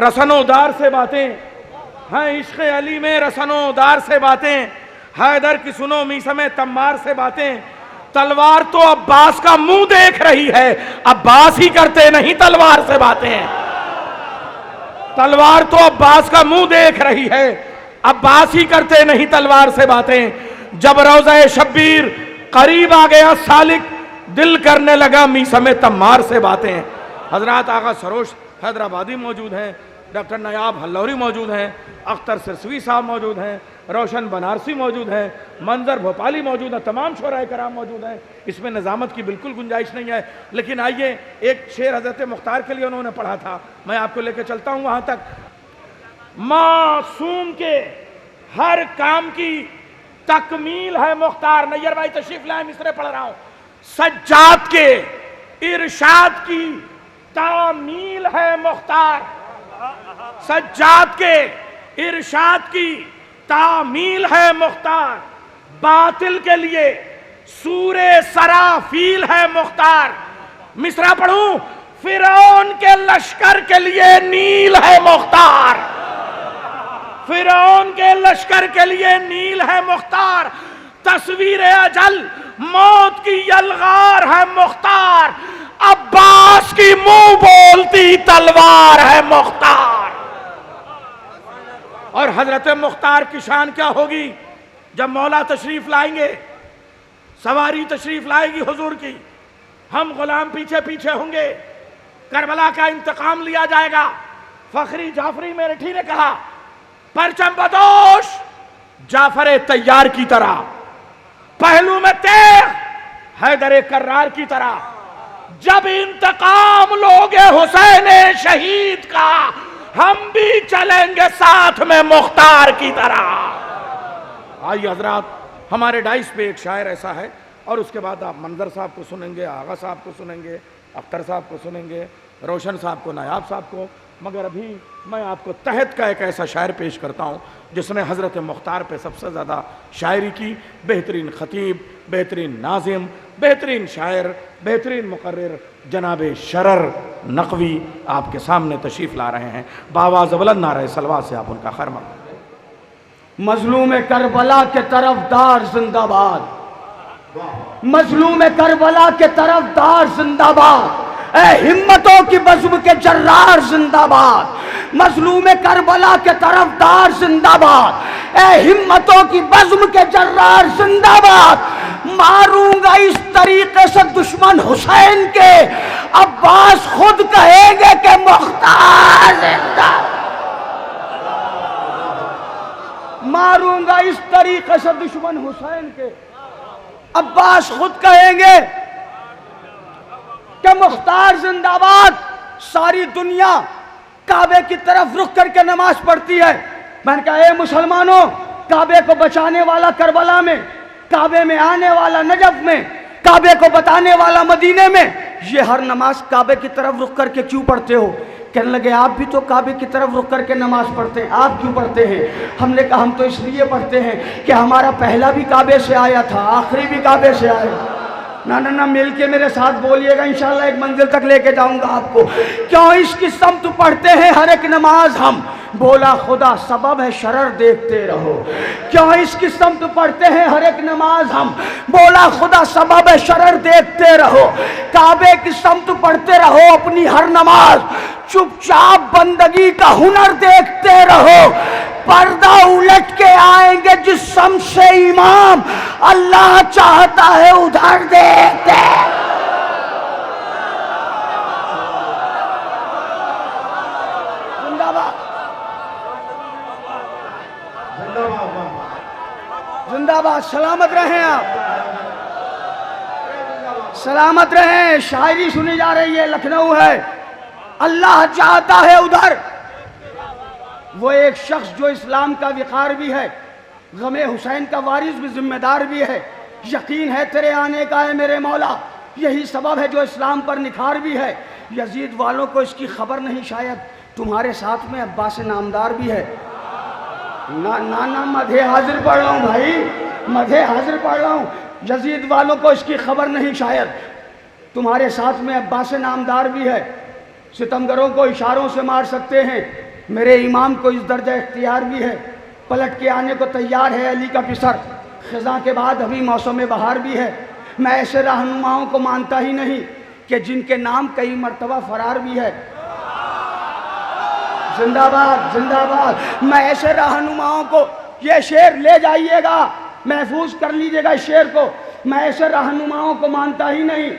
रसनोदार से बातें हैं, इश्क़ अली में रसनोदार से बातें, हैदर की सुनो मीसमे तम्मार से बातें। तलवार तो अब्बास का मुंह देख रही है, अब्बास ही करते नहीं तलवार से बातें। तलवार तो अब्बास का मुंह देख रही है, अब्बास ही करते नहीं तलवार से बातें। जब रोज़ा शब्बीर करीब आ गया सालिक, दिल करने लगा मीसमे तम्मार से बातें। हजरत आगा सरोश हैदराबादी मौजूद हैं, डॉक्टर नयाब हल्लौरी मौजूद हैं, अख्तर सिरसवी साहब मौजूद हैं, रोशन बनारसी मौजूद हैं, मंजर भोपाली मौजूद हैं, तमाम शोराए कराम मौजूद हैं। इसमें निज़ामत की बिल्कुल गुंजाइश नहीं है। लेकिन आइए, एक शेर हज़रत मुख्तार के लिए उन्होंने पढ़ा था, मैं आपको लेकर चलता हूँ वहाँ तक। मासूम के हर काम की तकमील है मुख्तार। नैयर भाई तशरीफ लाए, मिसरे पढ़ रहा हूँ। सज्जाद के इरशाद की तामील है मुख्तार, सज्जाद के इरशाद की तामील है मुख्तार। बातिल के लिए सूरे सराफील है मुख्तार। मिसरा पढ़ूं, फिरौन के लश्कर के लिए नील है मुख्तार, फिरौन के लश्कर के लिए नील है मुख्तार। तस्वीर अजल मौत की यलगार है मुख्तार, अब्बास की मुंह बोलती तलवार है मुख्तार। और हजरत मुख्तार की शान क्या होगी जब मौला तशरीफ लाएंगे, सवारी तशरीफ लाएगी हुजूर की, हम गुलाम पीछे पीछे होंगे, करबला का इंतकाम लिया जाएगा। फखरी जाफरी मेरठी ने कहा, परचम बदोश जाफर तैयार की तरह, पहलू में तेग हैदर कर्रार की तरह। जब इंतकाम लोगे हुसैन शहीद का, हम भी चलेंगे साथ में मुख्तार की तरह। आइए हजरात, हमारे डाइस पे एक शायर ऐसा है, और उसके बाद आप मंजर साहब को सुनेंगे, आगा साहब को सुनेंगे, अख्तर साहब को सुनेंगे, रोशन साहब को, नायाब साहब को। मगर अभी मैं आपको तहत का एक ऐसा शायर पेश करता हूँ जिसने हज़रत मुख्तार पे सबसे ज़्यादा शायरी की। बेहतरीन ख़तीब, बेहतरीन नाज़िम, बेहतरीन शायर, बेहतरीन मुक़र्रिर जनाब शरर नक़वी आपके सामने तशरीफ़ ला रहे हैं। बावाज़ बुलंद नारे सलवा से आप उनका खैर मक़बूल। मज़लूम करबला के तरफदार जिंदाबाद, मज़लूम करबला के तरफदार जिंदाबाद, ए हिम्मतों की बज़्म के जर्रार जिंदाबाद। मज़लूम करबला के तरफदार जिंदाबाद, ए हिम्मतों की बज़्म के जर्रार जिंदाबाद। मारूंगा इस तरीके से दुश्मन हुसैन के, अब्बास खुद कहेंगे कि मुख्तार जिंदाबाद। मारूंगा इस तरीके से दुश्मन हुसैन के, अब्बास खुद कहेंगे कि मुख्तार जिंदाबाद। सारी दुनिया काबे की तरफ रुख करके नमाज पढ़ती है। मैंने कहा, ए मुसलमानों, काबे को बचाने वाला करबला में, काबे में आने वाला नजफ में, काबे को बताने वाला मदीने में, ये हर नमाज काबे की तरफ रुख करके क्यों पढ़ते हो? कहने लगे, आप भी तो काबे की तरफ रुख करके नमाज पढ़ते हैं, आप क्यों पढ़ते हैं? हमने कहा, हम तो इसलिए पढ़ते हैं कि हमारा पहला भी काबे से आया था, आखिरी भी काबे से आया। ना ना ना, मिल के मेरे साथ बोलिएगा, इंशाल्लाह एक मंजिल तक लेके जाऊंगा आपको। क्यों इसकी समत पढ़ते हैं हर एक नमाज हम? बोला, खुदा सबब है शरर देखते रहो। क्यों इसकी समत पढ़ते हैं हर एक नमाज हम? बोला, खुदा सबब है शरर देखते रहो। काबे की समत पढ़ते रहो अपनी हर नमाज, चुपचाप बंदगी का हुनर देखते रहो। पर्दा उलट के आएंगे जिस सम से इमाम, अल्लाह चाहता है उधर देखते। जिंदाबाद, जिंदाबाद, सलामत रहें आप, सलामत रहें। शायरी सुनी जा रही है, लखनऊ है। अल्लाह चाहता है उधर। वो एक शख्स जो इस्लाम का विकार भी है, गमे हुसैन का वारिस भी, जिम्मेदार भी है। यकीन है तेरे आने का है मेरे मौला, यही सबब है जो इस्लाम पर निखार भी है। यजीद वालों को इसकी खबर नहीं, शायद तुम्हारे साथ में अब्बास नामदार भी है। ना ना ना, मधे हाजिर पढ़ रहा हूँ भाई, मधे हाजिर पढ़ रहा हूँ। यजीद वालों को इसकी खबर नहीं, शायद तुम्हारे साथ में अब्बास नामदार भी है। सितमगरों को इशारों से मार सकते हैं, मेरे इमाम को इस दर्जा इख्तियार भी है, पलट के आने को तैयार है अली का पिसर। खिज़ां के बाद अभी मौसम बहार भी है। मैं ऐसे रहनुमाओं को मानता ही नहीं कि जिनके नाम कई मर्तबा फरार भी है। जिंदाबाद जिंदाबाद। मैं ऐसे रहनुमाओं को, ये शेर ले जाइएगा, महफूज कर लीजिएगा इस शेर को। मैं ऐसे रहनुमाओं को मानता ही नहीं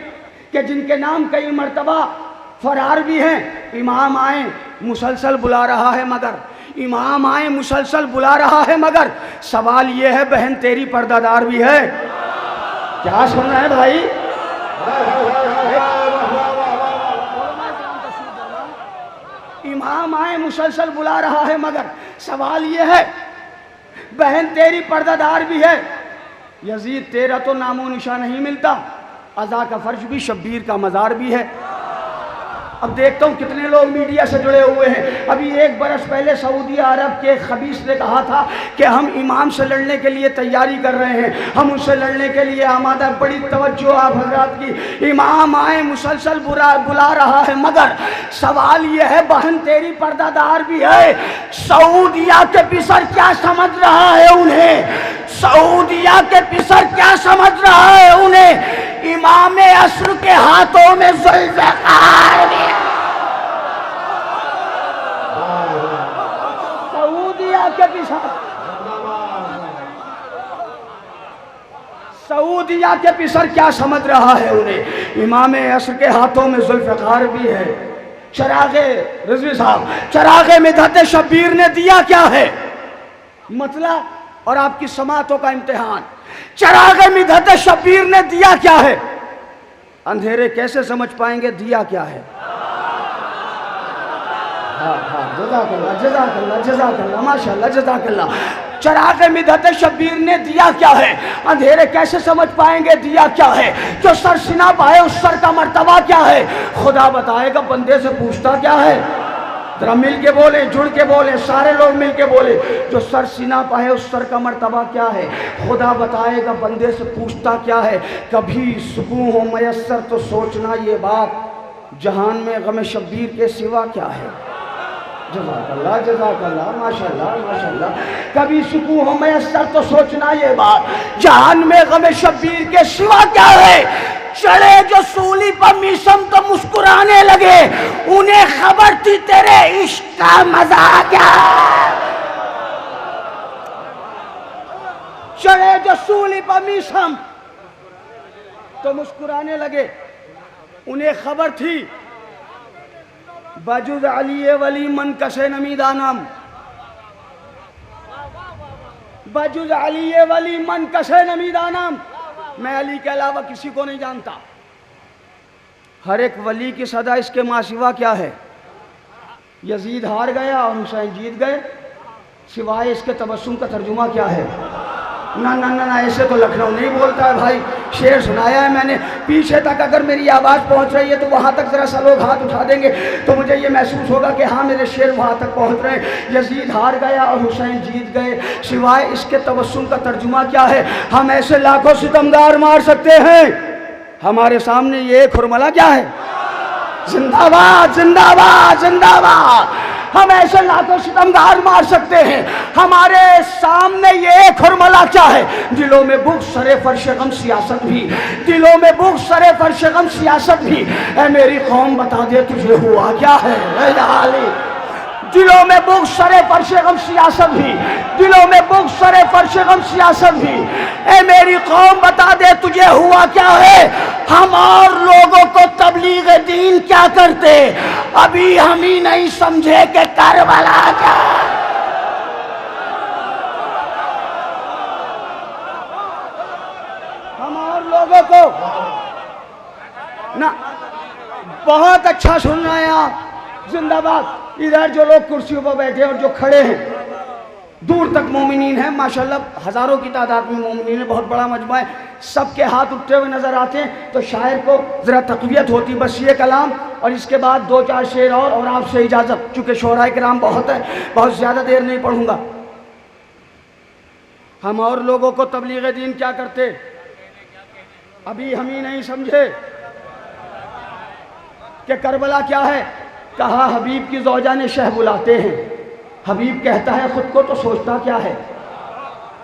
कि जिनके नाम कई मर्तबा फरार भी हैं। इमाम आए मुसलसल बुला रहा है मगर, इमाम आए मुसलसल बुला रहा है मगर, सवाल ये है बहन तेरी पर्दादार भी है। क्या सुन रहे हैं भाई? इमाम आए मुसलसल बुला रहा है मगर, सवाल ये है बहन तेरी पर्दादार भी है। यजीद तेरा तो नामो निशा नहीं मिलता, अज़ा का फर्श भी शब्बीर का मज़ार भी है। अब देखता हूँ कितने लोग मीडिया से जुड़े हुए हैं। अभी 1 बरस पहले सऊदी अरब के खबीस ने कहा था कि हम इमाम से लड़ने के लिए तैयारी कर रहे हैं, हम उससे लड़ने के लिए आमादा। बड़ी तवज्जो आप हजरात की। इमाम आए मुसलसल बुला रहा है मगर, सवाल ये है बहन तेरी पर्दादार भी है। सऊदिया के पिसर क्या समझ रहा है उन्हें? सऊदिया के पिसर क्या समझ रहा है उन्हें? इमाम असर के हाथों में जुल्फ़िकार भी। सऊदिया के पिसर, सऊदिया के पिसर क्या समझ रहा है उन्हें? इमाम असर के हाथों में जुल्फ़िकार भी है। चरागे रिजवी साहब, चरागे मिदहत शब्बीर ने दिया क्या है? मतलब और आपकी समातों का इम्तिहान। चरागे मिदहत शब्बीर ने दिया क्या है? अंधेरे कैसे समझ पाएंगे दिया क्या है? जज़ाकल्लाह जज़ाकल्लाह जज़ाकल्लाह माशाअल्लाह जज़ाकल्लाह। चरागे मिदहत शब्बीर ने दिया क्या है? अंधेरे कैसे समझ पाएंगे दिया क्या है? जो सर सिना पाए उस सर का मर्तबा क्या है? खुदा बताएगा बंदे से पूछता क्या है? जरा मिल के बोले, जुड़ के बोले, सारे लोग मिल के बोले। जो सर सीना पाए उस सर का मर्तबा क्या है? खुदा बताएगा बंदे से पूछता क्या है? कभी सुकून हो मयस्सर तो सोचना ये बात, जहान में गम शब्बीर के सिवा क्या है? जज़ाकल्लाह जज़ाकल्लाह माशाअल्लाह माशाअल्लाह। कभी सुकून हो मयस्सर तो सोचना ये बात, जहान में गम शब्बीर के सिवा क्या है? चढ़े जो सूली पर मीसम तो मुस्कुराने लगे, उन्हें खबर थी तेरे इश्क का मजा क्या। चढ़े जो सूली पर मीसम तो मुस्कुराने लगे, उन्हें खबर थी बाजुज अली वली मन कसे नमी दानम, बाजुज अली वली मन कसे नमी दानम। मैं अली के अलावा किसी को नहीं जानता। हर एक वली की सदा इसके मासिवा क्या है? यजीद हार गया और हुसैन जीत गए, सिवाय इसके तबस्सुम का तर्जुमा क्या है? ना ना ना ना, ऐसे तो लखनऊ नहीं बोलता है भाई। शेर सुनाया है मैंने, पीछे तक अगर मेरी आवाज़ पहुंच रही है तो वहाँ तक ज़रा सा लोग हाथ उठा देंगे तो मुझे ये महसूस होगा कि हाँ मेरे शेर वहाँ तक पहुँच रहे हैं। यजीद हार गया और हुसैन जीत गए, सिवाय इसके तबस्सुम का तर्जुमा क्या है? हम ऐसे लाखों सितमगार मार सकते हैं, हमारे सामने ये एक हुरमला क्या है? जिंदाबाद जिंदाबाद जिंदाबाद। हम ऐसे लाखों सितमगार मार सकते हैं, हमारे सामने ये एक हुरमला क्या है? दिलों में बुग़्ज़ सरे फर्श गम सियासत भी, दिलों में बुग़्ज़ सरे फर्श गम सियासत भी। ऐ मेरी कौम बता दे तुझे हुआ क्या है? दिलों में बुग़्ज़ सरे फर्श गम सियासत भी, दिलों में बुग़्ज़ सरे फर्श गम सियासत भी। ऐ मेरी कौम बता दे तुझे हुआ क्या है? हम और लोगों को तबलीग दीन क्या करते, अभी हम ही नहीं समझे कि करबला क्या। हम और लोगों को ना, बहुत अच्छा सुन रहे हैं आप, जिंदाबाद। इधर जो लोग कुर्सियों पर बैठे और जो खड़े हैं, दूर तक मोमिनीन हैं माशाल्लाह, हज़ारों की तादाद में मोमिनीन है, बहुत बड़ा मजमा है। सबके हाथ उठते हुए नज़र आते हैं तो शायर को ज़रा तक़वियत होती। बस ये कलाम और इसके बाद 2-4 शेर और आपसे इजाज़त, चूँकि शोराए किराम बहुत है, बहुत ज़्यादा देर नहीं पढ़ूँगा। हम और लोगों को तबलीग दीन क्या करते, अभी हम ही नहीं समझे कि करबला क्या है। कहा हबीब की ज़ौजा ने शह बुलाते हैं, हबीब कहता है खुद को तो सोचता क्या है,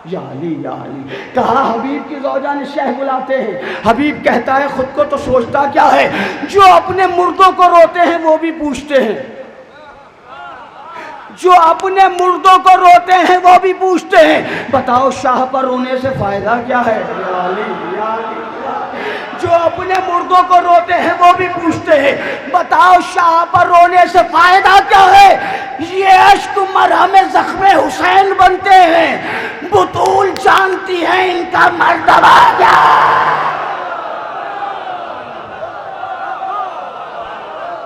या अली या अली। कहा हबीब की ज़ौजा ने शह बुलाते हैं, हबीब कहता है खुद को तो सोचता क्या है, जो अपने मुर्दों को रोते हैं वो भी पूछते हैं, जो अपने मुर्दों को रोते हैं वो भी पूछते हैं, बताओ शाह पर रोने से फायदा क्या है, या अली या अली। जो अपने मुर्दों को रोते हैं वो भी पूछते हैं, बताओ शाह पर रोने से फायदा क्या है। ये अश्क मरहम ज़ख्मे हुसैन बनते हैं, बुतूल जानती है इनका मर्तबा क्या।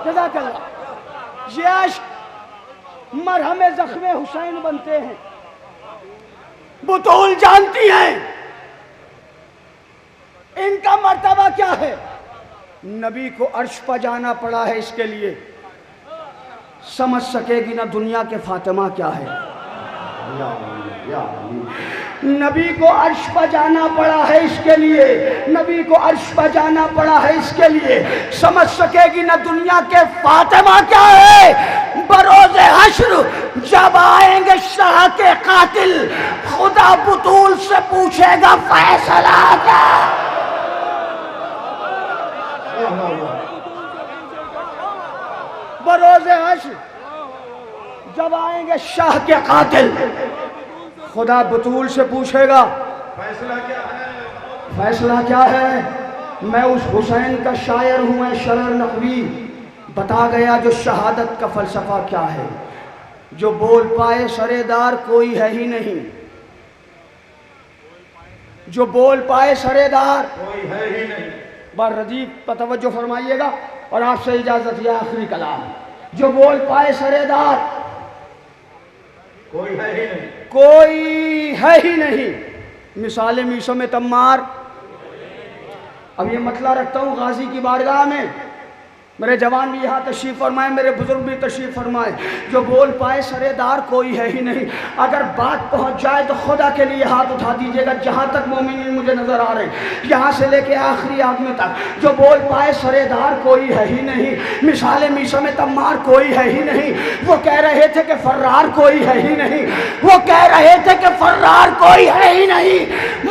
जज़ाकल्लाह। ये अश्क मरहम ज़ख्मे हुसैन बनते हैं, बुतूल जानती हैं इनका मर्तबा क्या है। नबी को अर्श पर जाना पड़ा है इसके लिए, समझ सकेगी ना दुनिया के फातिमा क्या है, या नबी को अर्श पर जाना पड़ा है इसके लिए, नबी को अर्श पर जाना पड़ा है इसके लिए, समझ सकेगी ना दुनिया के फातिमा क्या है। बरोज़े हश्र जब आएंगे शाह के कातिल, खुदा बुतूल से पूछेगा फैसला क्या। बरोज़े हश्र जब आएंगे शाह के कातिल, खुदा बुतूल से पूछेगा फैसला क्या है, फैसला क्या है। मैं उस हुसैन का शायर हूँ शरर नकवी, बता गया जो शहादत का फलसफा क्या है। जो बोल पाए सरेदार कोई है ही नहीं, जो बोल पाए सरेदार कोई है ही नहीं। बार रजीब पर तवज्जो फरमाइएगा और आपसे इजाजत है आखिरी कलाम। जो बोल पाए सरेदार कोई है ही नहीं, कोई है ही नहीं। मिसाल मीशो में तम्मार। अब ये मतला रखता हूँ गाजी की बारगाह में, मेरे जवान भी यहाँ तशरीफ़ फरमाए, मेरे बुजुर्ग भी तशरीफ़ फरमाए। जो बोल पाए सरेदार कोई है ही नहीं। अगर बात पहुँच जाए तो खुदा के लिए हाथ उठा दीजिएगा, जहाँ तक मोमिन मुझे नज़र आ रहे हैं, यहाँ से लेके आखिरी आदमी तक। जो बोल पाए सरेदार कोई है ही नहीं, मिसाल मीशो में तम्मार कोई है ही नहीं। वो कह रहे थे कि फर्रार कोई है ही नहीं, वो कह रहे थे कि फर्रार कोई है ही नहीं,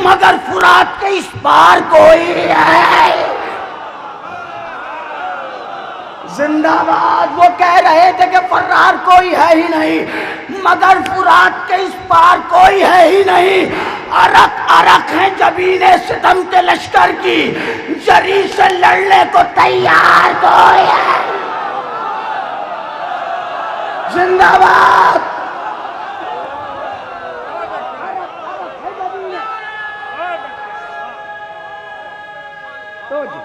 मगर फुरात के इस पार कोई है। जिंदाबाद। वो कह रहे थे कि फर्रार कोई है ही नहीं, मगर फुरात के इस पार कोई है ही नहीं। अरक अरक है जबीने सितम के लश्कर की, जरी से लड़ने को तैयार कोई है। जिंदाबाद। तो जी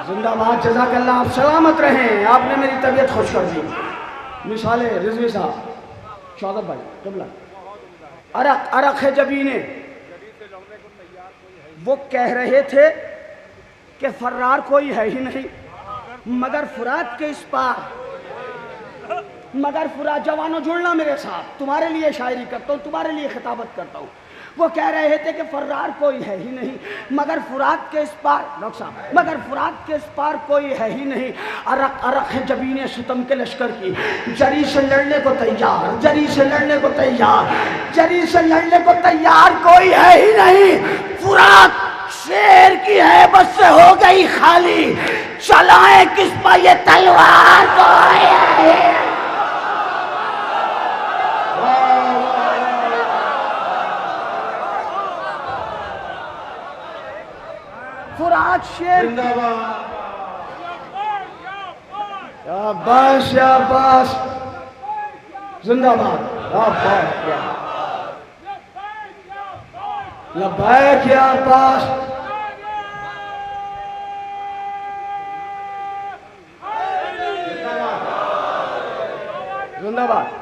जिंदाबाद। जज़ाकल्लाह। आप सलामत रहें, आपने मेरी तबीयत खुश कर दी। मिसाले रिजवी साहब, शौकत भाई कबला। अरक अरक है जबीने। वो कह रहे थे कि फर्रार कोई है ही नहीं, मगर फुरात के इस पार, मगर फुरात। जवानों जुड़ना मेरे साथ, तुम्हारे लिए शायरी करता हूँ, तुम्हारे लिए खिताबत करता हूँ। वो कह रहे थे कि फर्रार कोई है ही नहीं, मगर फुरात के इस पार, डॉक्टर साहब, मगर फुरात के इस पार कोई है ही नहीं। अरक अरक है जबीने सितम के लश्कर की, जरी से लड़ने को तैयार, जरी से लड़ने को तैयार, जरी से लड़ने को तैयार कोई है ही नहीं। फुरात शेर की है बस से हो गई खाली, चलाए किस पर ये तलवार कोई है। फुरात शेर। शाबाश शाबाश। जिंदाबाद। लब्बैक या अब्बास। जिंदाबाद।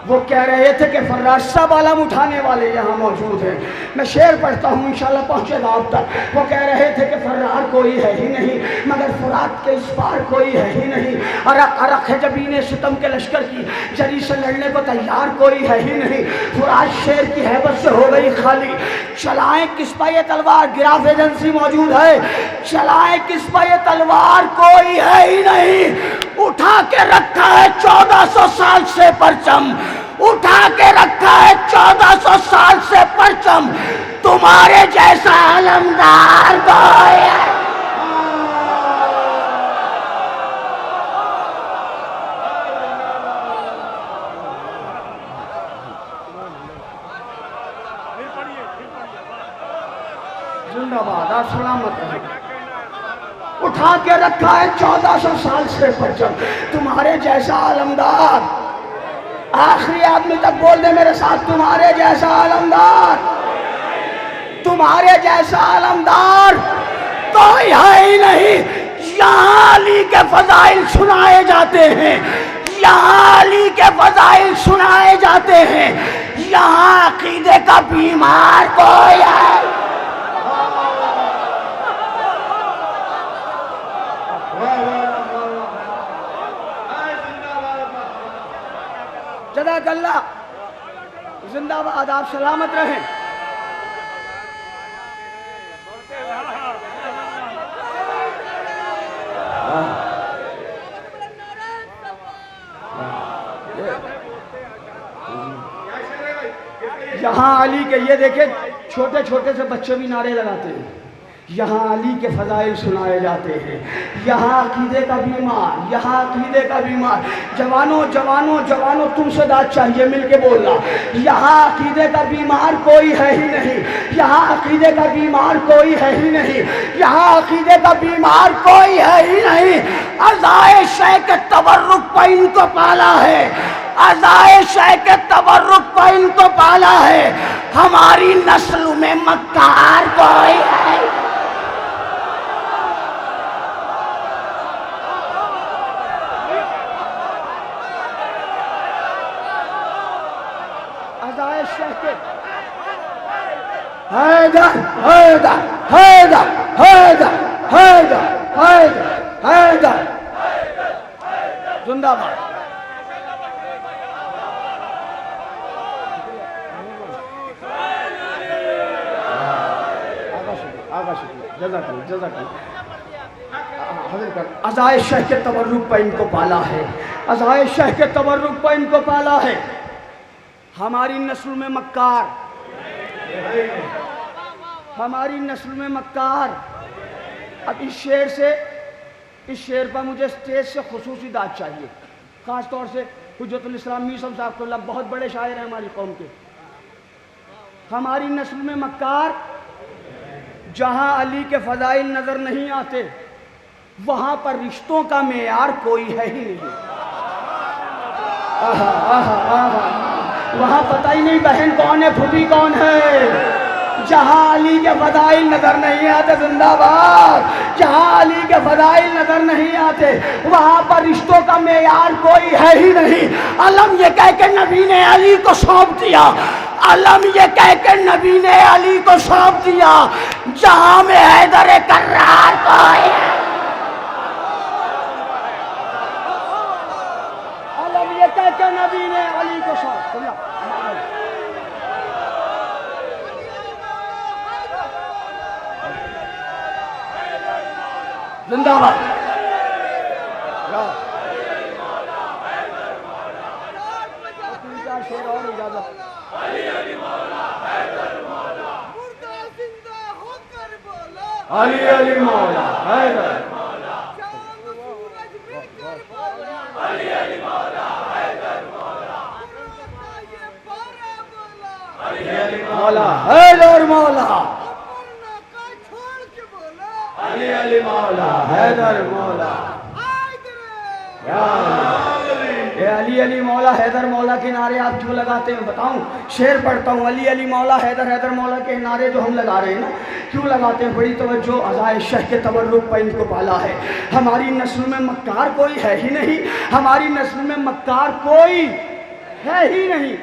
वो कह रहे थे कि फर्रार सब आलम उठाने वाले यहाँ मौजूद हैं। मैं शेर पढ़ता हूँ, इंशाल्लाह पहुँचेगा आप तक। वो कह रहे थे कि फर्रार कोई है ही नहीं, मगर फुरात सरहद के इस पार कोई है ही नहीं। अरक अरक है जबीने सितम के लश्कर की, जरी से लड़ने को तैयार कोई है ही नहीं। फुरात शेर की हैबत से हो गई खाली, चलाएं किस पर ये तलवार, गिराफ एजेंसी मौजूद है, चलाएं किस पर ये तलवार, कोई है ही नहीं। उठा के रखा है 1400 साल से परचम, उठा के रखा है 1400 साल से परचम, तुम्हारे जैसा अलमदार कोई है। जिंदाबाद, आप सलामत रहें। उठा के रखा है 1400 साल से परचम, तुम्हारे जैसा अलमदार। आखिरी आदमी तक बोल दे मेरे साथ, तुम्हारे जैसा अलमदार, तुम्हारे जैसा अलमदार कोई है ही नहीं। यहाँ अली के फजाइल सुनाए जाते हैं, यहाँ अली के फजाइल सुनाए जाते हैं, यहाँ अकीदे का बीमार कोई है। जज़ाकल्लाह, जिंदाबाद, आप सलामत रहें। यहाँ अली के, ये देखे छोटे छोटे से बच्चे भी नारे लगाते हैं, यहाँ अली के फजाइल सुनाए जाते हैं, यहाँ अकीदे का बीमार, यहाँ अकीदे का बीमार। जवानों जवानों जवानों, तुमसे दाद चाहिए, मिलके बोलना। यहाँ अकीदे का बीमार कोई है ही नहीं, यहाँ अकीदे का बीमार कोई है ही नहीं, यहाँ अकीदे का बीमार कोई है ही नहीं। अज़ाए शय के तबर्रुक पर इनको पाला है, अज़ाए शय के तबर्रुक पर इनको पाला है। हमारी नस्ल में मक्कार कोई है। हैदर हैदर हैदर हैदर हैदर हैदर हैदर, जिंदाबाद। अज़ाए शह के तबर्रुक पर इनको पाला है, अज़ाए शह के तबर्रुक पर इनको पाला है। हमारी नस्ल में मक्कार, हमारी नस्ल में मक्कार। अब इस शेर पर मुझे स्टेज से खुसूसी दाद चाहिए, ख़ास तौर से हुज्जतुल इस्लाम मीर साहब को, बहुत बड़े शायर हैं हमारी कौम के। हमारी नस्ल में मक्कार, जहाँ अली के फ़ज़ाइल नज़र नहीं आते वहाँ पर रिश्तों का मेयार कोई है ही नहीं। आहा आहा आहा, वहाँ पता ही नहीं बहन कौन है, फूफी कौन है। जहाँ अली के फ़ज़ाइल नज़र नहीं आते, जिंदाबाद, जहाँ अली के फ़ज़ाइल नज़र नहीं आते वहाँ पर रिश्तों का मेयार कोई है ही नहीं। अलम ये कह के नबी ने अली को सौंप दिया, अलम ये कह के नबी ने अली को सौंप दिया, जहाँ में हैदर कर्रार कोई है। अलम ये कह के नबी ने अली को सौंप दिया। जिंदाबाद। शेर और इजाजत। अली अली मौला हैदर मौला, मुर्दा जिंदा होकर बोला, अली अली मौला हैदर मौला, चांद सूरज मिलकर बोला, अली अली मौला हैदर मौला, ये पारा बोला, अली अली मौला हैदर मौला, अमरना का छोड़ के बोला, अली अली मौला हैदर मौला। अली अली मौला हैदर मौला के नारे आप क्यों लगाते हैं बताऊं? शेर पढ़ता हूँ, अली अली मौला हैदर हैदर मौला के नारे जो हम लगा रहे हैं ना, क्यों लगाते हैं? बड़ी तवज्जो। अज़ाए शह के तबर्रुक पर इनको पाला है। हमारी नस्ल में मक्कार कोई है ही नहीं, हमारी नस्ल में मक्कार कोई है ही नहीं।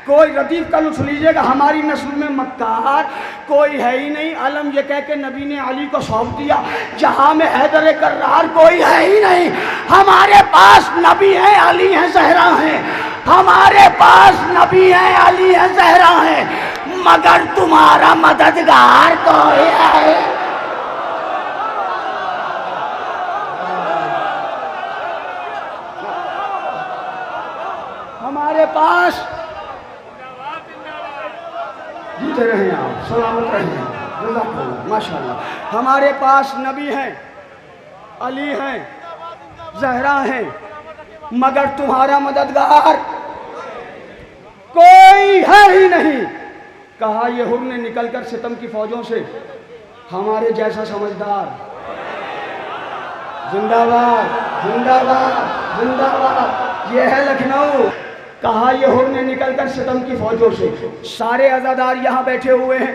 कोई रदीफ का लुत्फ लीजिएगा, हमारी नस्ल में मक्कार कोई है ही नहीं। अलम ये कह के नबी ने अली को सौंप दिया, जहां में हैदर कर्रार कोई है ही नहीं। हमारे पास नबी हैं, अली हैं, जहरा हैं। हमारे पास नबी हैं, अली हैं, जहरा हैं, मगर तुम्हारा मददगार कोई है। हमारे पास जीते रहे आप, सलामत रहे, माशाअल्लाह। हमारे पास नबी हैं, अली हैं, जहरा हैं, मगर तुम्हारा मददगार कोई है ही नहीं। कहा ये हुर ने निकलकर सितम की फौजों से, हमारे जैसा समझदार जिंदाबाद जिंदाबाद जिंदाबाद। ये है लखनऊ। कहा ये हुर ने निकलकर सितम की फौजों से, सारे अज़ादार यहाँ बैठे हुए हैं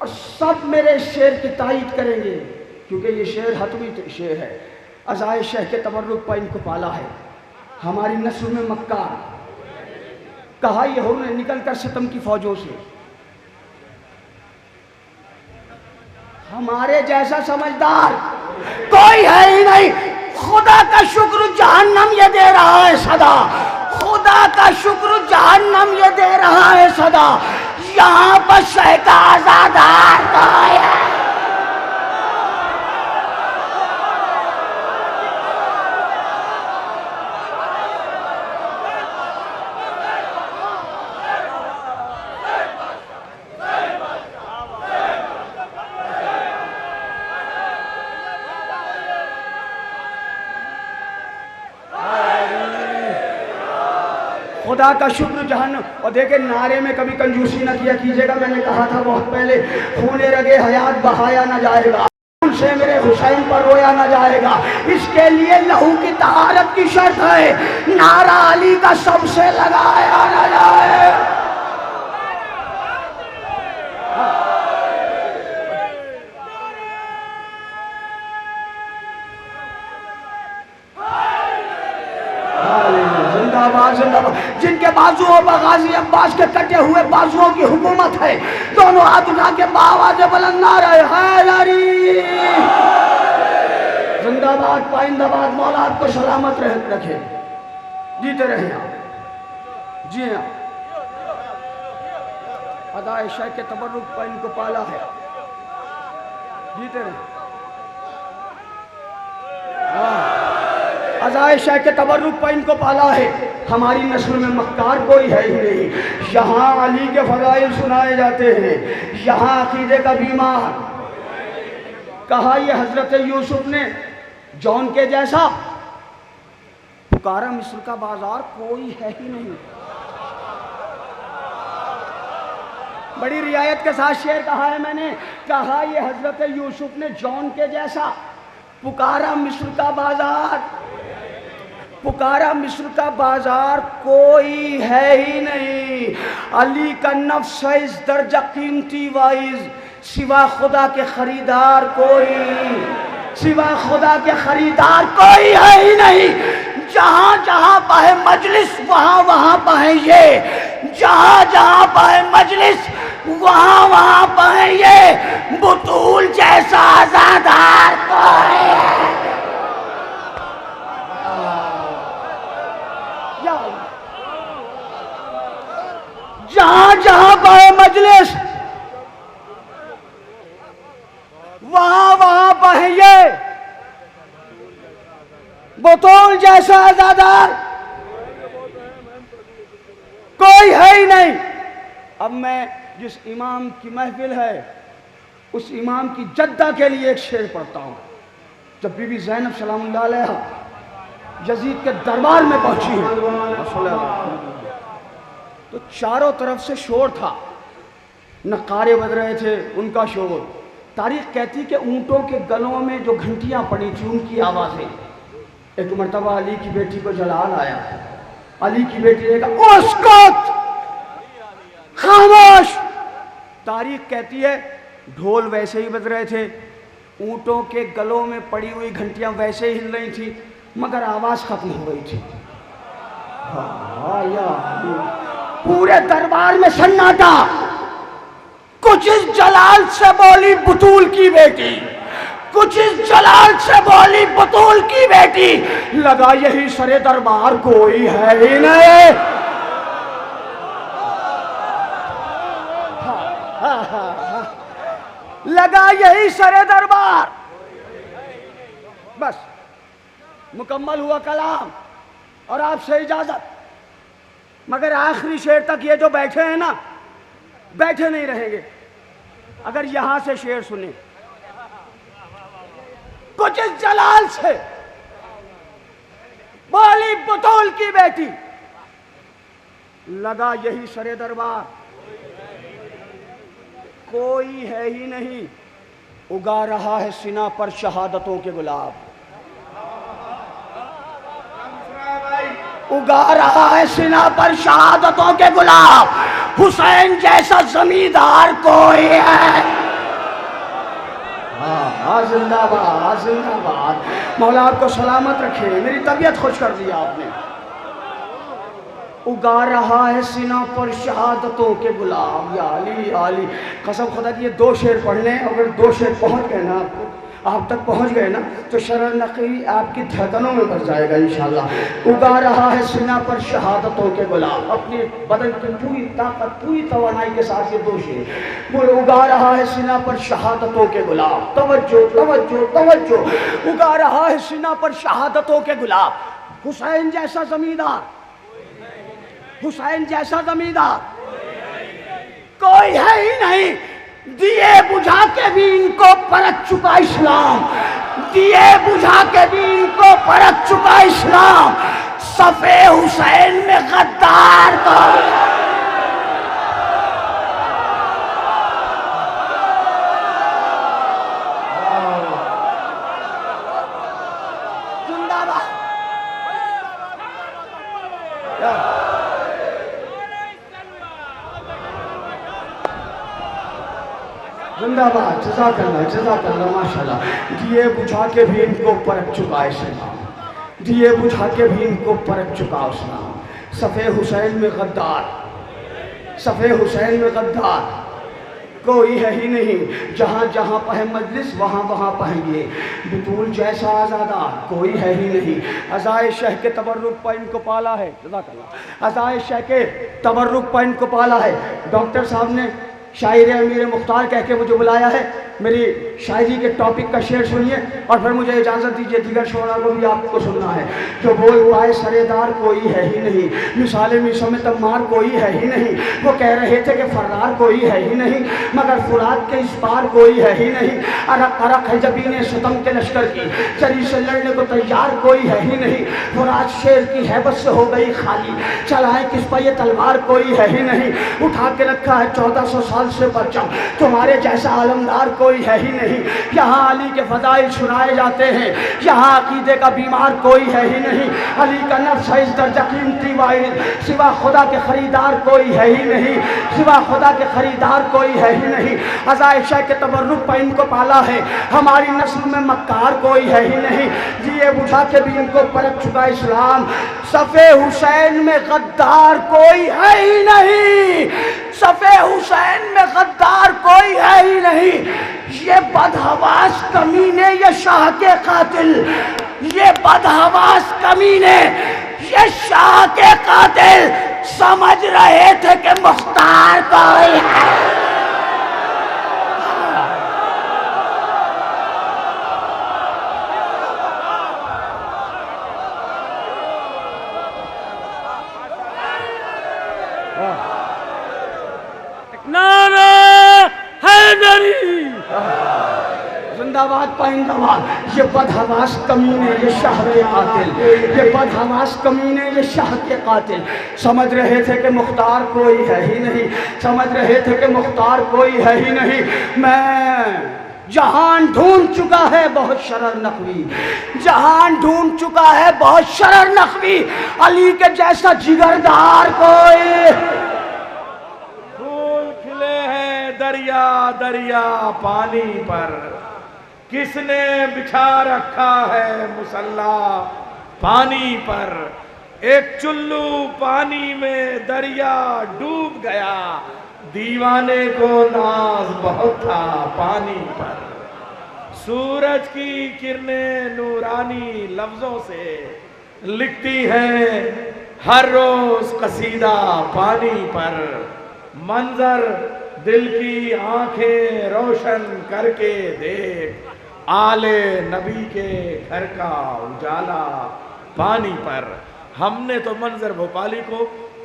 और सब मेरे शेर की तायीद करेंगे, क्योंकि ये शेर हतमी शेर है। अज़ाए शेख के तबर्रुक पर इनको पाला है, हमारी नस्ल में मक्का। कहा ये हुर ने निकलकर सितम की फौजों से, हमारे जैसा समझदार कोई है ही नहीं। खुदा का शुक्र जहन्नम ये दे रहा है सदा, खुदा का शुक्र जहन्नम ये दे रहा है सदा। यहाँ पर शह का आजादार कोई है। खुदा का शुक्र जहन्नम। और देखे नारे में कभी कंजूसी न किया कीजिएगा, मैंने कहा था बहुत पहले, खूने रगे हयात बहाया न जाएगा, उनसे मेरे हुसैन पर रोया न जाएगा। इसके लिए लहू की तहारत की शर्त है, नारा अली का सबसे लगाया न जाए। जिनके बाजुओं पर गाजी अब्बास के कटे हुए बाजुओं की हुकूमत है, दोनों हाथ उठा के आवाज बुलंद नारे हैदरी जिंदाबाद, पाइंदाबाद। मौला आपको सलामत रखे, जीते रहे आप। जी हाँ, अदाए शेख के तबर्रुक पर इनको पाला है, जीते रहे। अज़ाए शेख के तबर्रुक पर इनको पाला है, हमारी नस्ल में मक्कार कोई है ही नहीं। यहाँ अली के फज़ाइल सुनाए जाते हैं, यहाँ अकीदे का बीमार। कहा ये हजरत यूसुफ ने जौन के जैसा, पुकारा मिस्र का बाजार कोई है ही नहीं। बड़ी रियायत के साथ शेर कहा है मैंने, कहा ये हजरत यूसुफ ने जौन के जैसा, पुकारा मिस्र का बाजार, पुकारा मिस्र का बाजार कोई है ही नहीं। अली का नफ्स है इस दर्जा कीमती वाइज, सिवा खुदा के खरीदार कोई, सिवा खुदा के खरीदार कोई है ही नहीं। जहां जहां पाए मजलिस वहां वहां पाए ये, जहां जहां पाए मजलिस वहां वहां पाए ये, बुतूल जैसा आजादार कोई है। जहां जहां पाए मजलिस वहां वहां पाए ये, बुतूल जैसा आजादार कोई है ही नहीं। अब मैं जिस इमाम की महफिल है उस इमाम की जद्दा के लिए एक शेर पढ़ता हूं। जब बीबी ज़ैनब सलामुल्लाह अलैहा यजीद के दरबार में पहुंची है तो चारों तरफ से शोर था, नकारे बज रहे थे, उनका शोर। तारीख कहती कि ऊंटों के गलों में जो घंटियां पड़ी थी उनकी आवाज़ें। एक मर्तबा अली की बेटी को जलाल आया, अली की बेटी ने कहा उसकत, खामोश। तारीख कहती है ढोल वैसे ही बज रहे थे, ऊंटों के गलों में पड़ी हुई घंटियां वैसे ही हिल रही थी, मगर आवाज़ खत्म हो गई थी। पूरे दरबार में सन्नाटा। कुछ इस जलाल से बोली बतूल की बेटी, कुछ इस जलाल से बोली बतूल की बेटी, लगा यही सरे दरबार कोई है ही नहीं। लगा यही सरे दरबार। बस मुकम्मल हुआ कलाम और आपसे इजाजत। मगर आखिरी शेर तक ये जो बैठे हैं ना, बैठे नहीं रहेंगे अगर यहां से शेर सुने। कुछ इस जलाल से बोली बतौल की बेटी, लगा यही सरे दरबार कोई है ही नहीं। उगा रहा है सीना पर शहादतों के गुलाब, उगा रहा है सीना पर शहादतों के गुलाब। हुसैन जैसा जमींदार कोई है। हाँ, जिंदाबाद जिंदाबाद। मौला आपको सलामत रखे। मेरी तबीयत खुश कर दी आपने। उगा रहा है सीना पर शहादतों के गुलाब। या अली या अली, कसम खुदा की ये दो शेर पढ़ने, अगर दो शेर पहुंच गए ना आपको, आप तक पहुंच गए ना, तो शरर नकवी आपकी धड़कनों में भर जाएगा इंशाल्लाह। उगा रहा है सीना पर शहादतों के गुलाब। अपने बदन की पूरी ताकत, पूरी तवानाई के साथ ये दो शेर बोलो। उगा रहा है सीना पर शहादतों के गुलाब। तवज्जो तवज्जो तवज्जो। उगा रहा है सीना पर शहादतों के गुलाब। हुसैन जैसा जमींदार, हुसैन जैसा जमींदार कोई है ही नहीं। दिए बुझा के भी इनको परख चुका इस्लाम, दिए बुझा के भी इनको परख चुका इस्लाम। सफे हुसैन में गद्दार को जिंदाबाद। जिंदाबाद। जज़ाकल्लाह जज़ाकल्लाह माशाल्लाह। दिए बुझा के भी इनको परख चुका इस्लाम, दिए बुझा के भी इनको परख चुका इस्लाम। सफ़े हुसैन में गद्दार, सफ़े हुसैन में गद्दार कोई है ही नहीं। जहाँ जहाँ पहे मजलिस वहाँ वहाँ पाएंगे। बतूल जैसा आज़ादार कोई है ही नहीं। अज़ाए शह के तबर्रुक पर इनको पाला है। जज़ाकल्लाह। अज़ाए शह के तबर्रुक पर इनको पाला है। डॉक्टर साहब ने शायर अमीर मुख्तार कह के मुझे बुलाया है। मेरी शायरी के टॉपिक का शेर सुनिए और फिर मुझे इजाज़त दीजिए, दीगर शोरा को भी आपको सुनना है। जो बोल पाए सरेदार कोई है ही नहीं, मिसाल मिसों में तमार कोई है ही नहीं। वो कह रहे थे कि फरार कोई है ही नहीं, मगर फुरात के इस पार कोई है ही नहीं। अरक अरक है जबीने सितम के लश्कर की, चरी से लड़ने को तैयार कोई है ही नहीं। फुरात शेर की हैबत से हो गई खाली, चलाए किस पर ये तलवार कोई है ही नहीं। उठा के रखा है 1400 साल से परचम, तुम्हारे जैसा आलमदार कोई है ही नहीं। यहाँ अली के फजाइल सुनाए जाते हैं, यहाँ अकीदे का बीमार कोई है ही नहीं। अली का नफ्स है इस दर्जा कीमती वाहिद, सिवा खुदा के खरीदार कोई है ही नहीं, सिवा खुदा के खरीदार कोई है ही नहीं। अज़ाइशा के तबर्रुक पर इनको पाला है, हमारी नस्ल में मक्कार कोई है ही नहीं। दिए बुझा के भी इनको परख चुका इस्लाम। सफ़े हुसैन में गद्दार कोई है ही नहीं, सफ़े हुसैन में गद्दार कोई है ही नहीं। ये बदहवास कमीने, ये शाह के कातिल, ये बदहवास कमीने, ये शाह के कातिल समझ रहे थे कि मुख्तार कोई है। जिंदाबाद पाइंदाबाद। ये बदहवास कमीने, ये शाह के कातिल, ये बदहवास कमीने, ये शाह के कातिल समझ रहे थे कि मुख्तार कोई है ही नहीं, समझ रहे थे कि मुख्तार कोई है ही नहीं। मैं जहान ढूंढ चुका है बहुत शरर नकवी, जहान ढूंढ चुका है बहुत शरर नकवी। अली के जैसा जिगरदार कोई। फूल खिले हैं दरिया दरिया पानी पर, किसने बिछा रखा है मुसल्ला पानी पर। एक चुल्लू पानी में दरिया डूब गया, दीवाने को नाज बहुत था पानी पर। सूरज की किरणें नूरानी लफ्जों से लिखती हैं हर रोज कसीदा पानी पर। मंजर दिल की आंखें रोशन करके देख, आले नबी के घर का उजाला पानी पर। हमने तो मंजर भोपाली को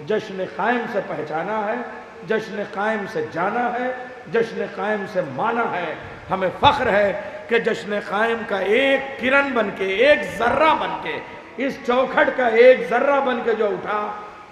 जश्न कायम से पहचाना है, जश्न कायम से जाना है, जश्न कायम से माना है। हमें फख्र है कि जश्न कायम का एक किरण बनके, एक जर्रा बनके, इस चौखट का एक जर्रा बनके जो उठा,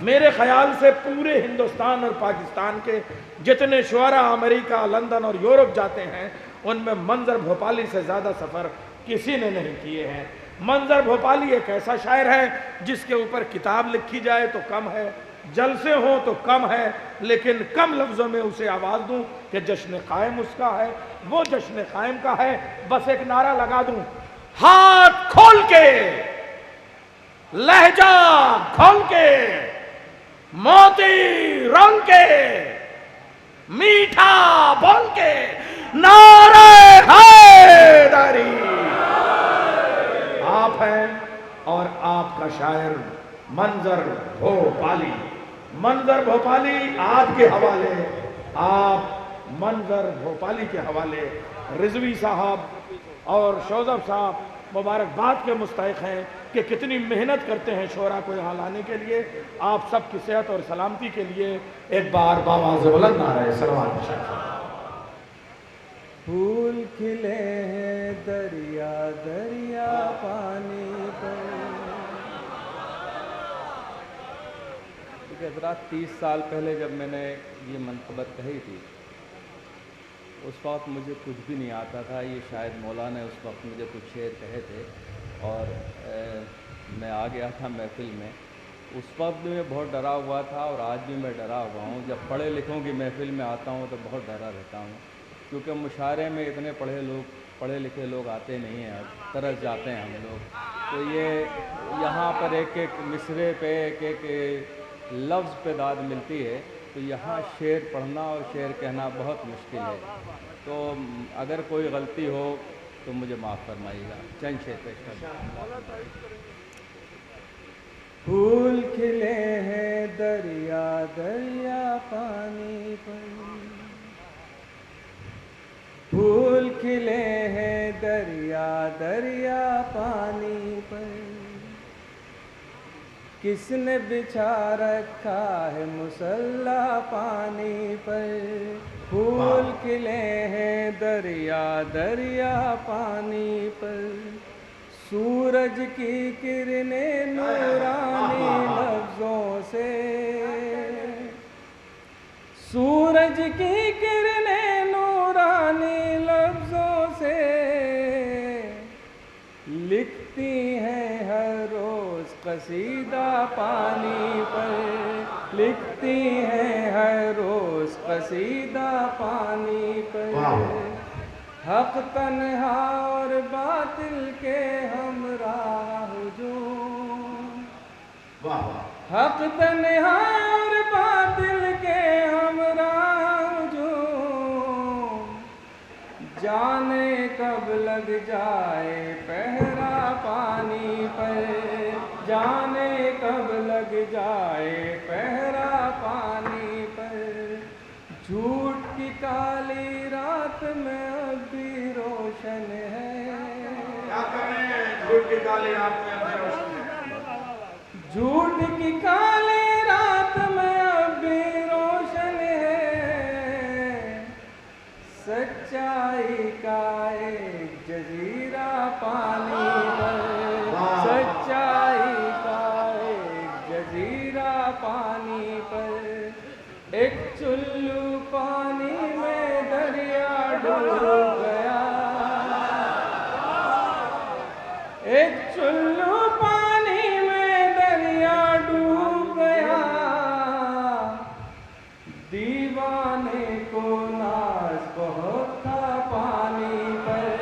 मेरे ख्याल से पूरे हिंदुस्तान और पाकिस्तान के जितने शुअरा अमेरिका, लंदन और यूरोप जाते हैं, उनमें मंजर भोपाली से ज़्यादा सफ़र किसी ने नहीं किए हैं। मंजर भोपाली एक ऐसा शायर है जिसके ऊपर किताब लिखी जाए तो कम है, जलसे हों तो कम है, लेकिन कम लफ्ज़ों में उसे आवाज़ दूं कि जश्न कायम उसका है, वो जश्न कायम का है। बस एक नारा लगा दूं, हाथ खोल के, लहजा खोल के, मोती रंग के, मीठा बोल के, नारे हैदरी। आप हैं और आपका शायर मंजर भोपाली। मंजर भोपाली आपके हवाले, आप मंजर भोपाली के हवाले। रिजवी साहब और शोजब साहब मुबारकबाद के मुस्तहिक हैं कि कितनी मेहनत करते हैं शोरा को यहाँ लाने के लिए। आप सब की सेहत और सलामती के लिए एक बार बावाज़ बुलंद नारे सलावत। फूल खिले हैं दरिया दरिया पानी पर। हज़रात 30 साल पहले जब मैंने ये मनक़बत कही थी, उस वक्त मुझे कुछ भी नहीं आता था। ये शायद मौला ने उस वक्त मुझे कुछ शेर कहे थे और मैं आ गया था महफिल में। उस वक्त भी मैं बहुत डरा हुआ था और आज भी मैं डरा हुआ हूँ। जब पढ़े लिखों की महफिल में आता हूँ तो बहुत डरा रहता हूँ, क्योंकि मुशायरे में इतने पढ़े लिखे लोग आते नहीं हैं, तरस जाते हैं हम लोग। तो ये यहाँ पर एक एक मिसरे पे, एक एक लफ्ज़ पे दाद मिलती है, तो यहाँ शेर पढ़ना और शेर कहना बहुत मुश्किल है। तो अगर कोई गलती हो तो मुझे माफ़ फरमाइएगा। चंद शेर पेश कर। फूल खिले हैं दरिया दरिया पानी पर, फूल खिले हैं दरिया दरिया पानी पर। किसने बिछा रखा है मुसल्ला पानी पर। फूल खिले हैं दरिया दरिया पानी पर। सूरज की किरणें नूरानी लफ्ज़ों से, सूरज की किरणें नूरानी लफ्ज़ों से लिखती हैं हर रोज़ कसीदा पानी पर। लिखती हैं हर रोज़ कसीदा पानी पर। हक तन्हा और बातिल के हमराह हुजूम, हक तन्हा और बातिल के हमराह हुजूम। जाने कब लग जाए पहरा पानी पर, जाने कब लग जाए पहरा पानी पर। झूठ की काली रात में अब भी रोशन है, क्या करें, झूठ की काली रात में अब भी रोशन है। झूठ की काली रात में अब भी रोशन है। सच्चाई का एक जजीरा पानी पर, सच्चाई का एक जजीरा पानी पर। एक चुल्लू पानी में दरिया डूब गया, एक चुल्लू पानी में दरिया डूब गया। दीवाने को नाज बहुत था पानी पर,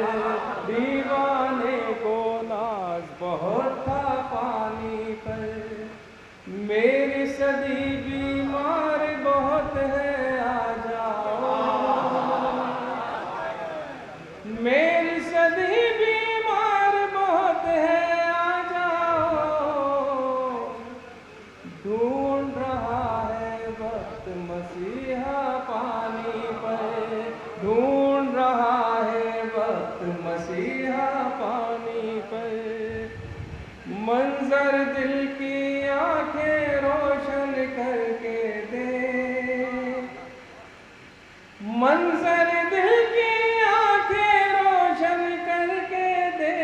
दीवाने को नाज बहुत था पानी पर। मंजर दिल की आंखें रोशन करके दे, मंजर दिल की आंखें रोशन करके दे,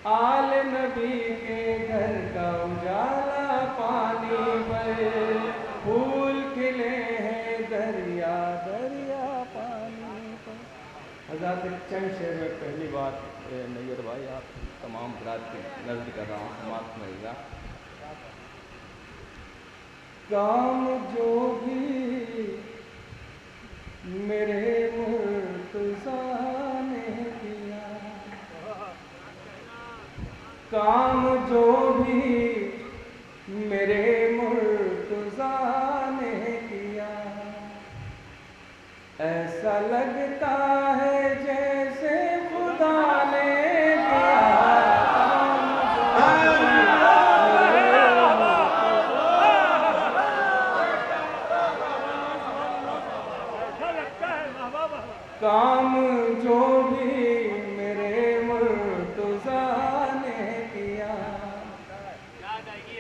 आल नबी के घर का उजाला पानी पर, फूल खिले हैं दरिया दरिया पानी पर। हज़रत एक चंद शेर में पहली बात नैयर भाई आप तमाम रात की नजर कर रहा हूँ, समाप्त रहेगा। काम जो भी मेरे मुर्तज़ा ने किया, काम जो भी मेरे मुर्तज़ा ने किया, ऐसा लगता है जैसे खुदा ने किया। काम जो भी मेरे मुर्तज़ा ने किया,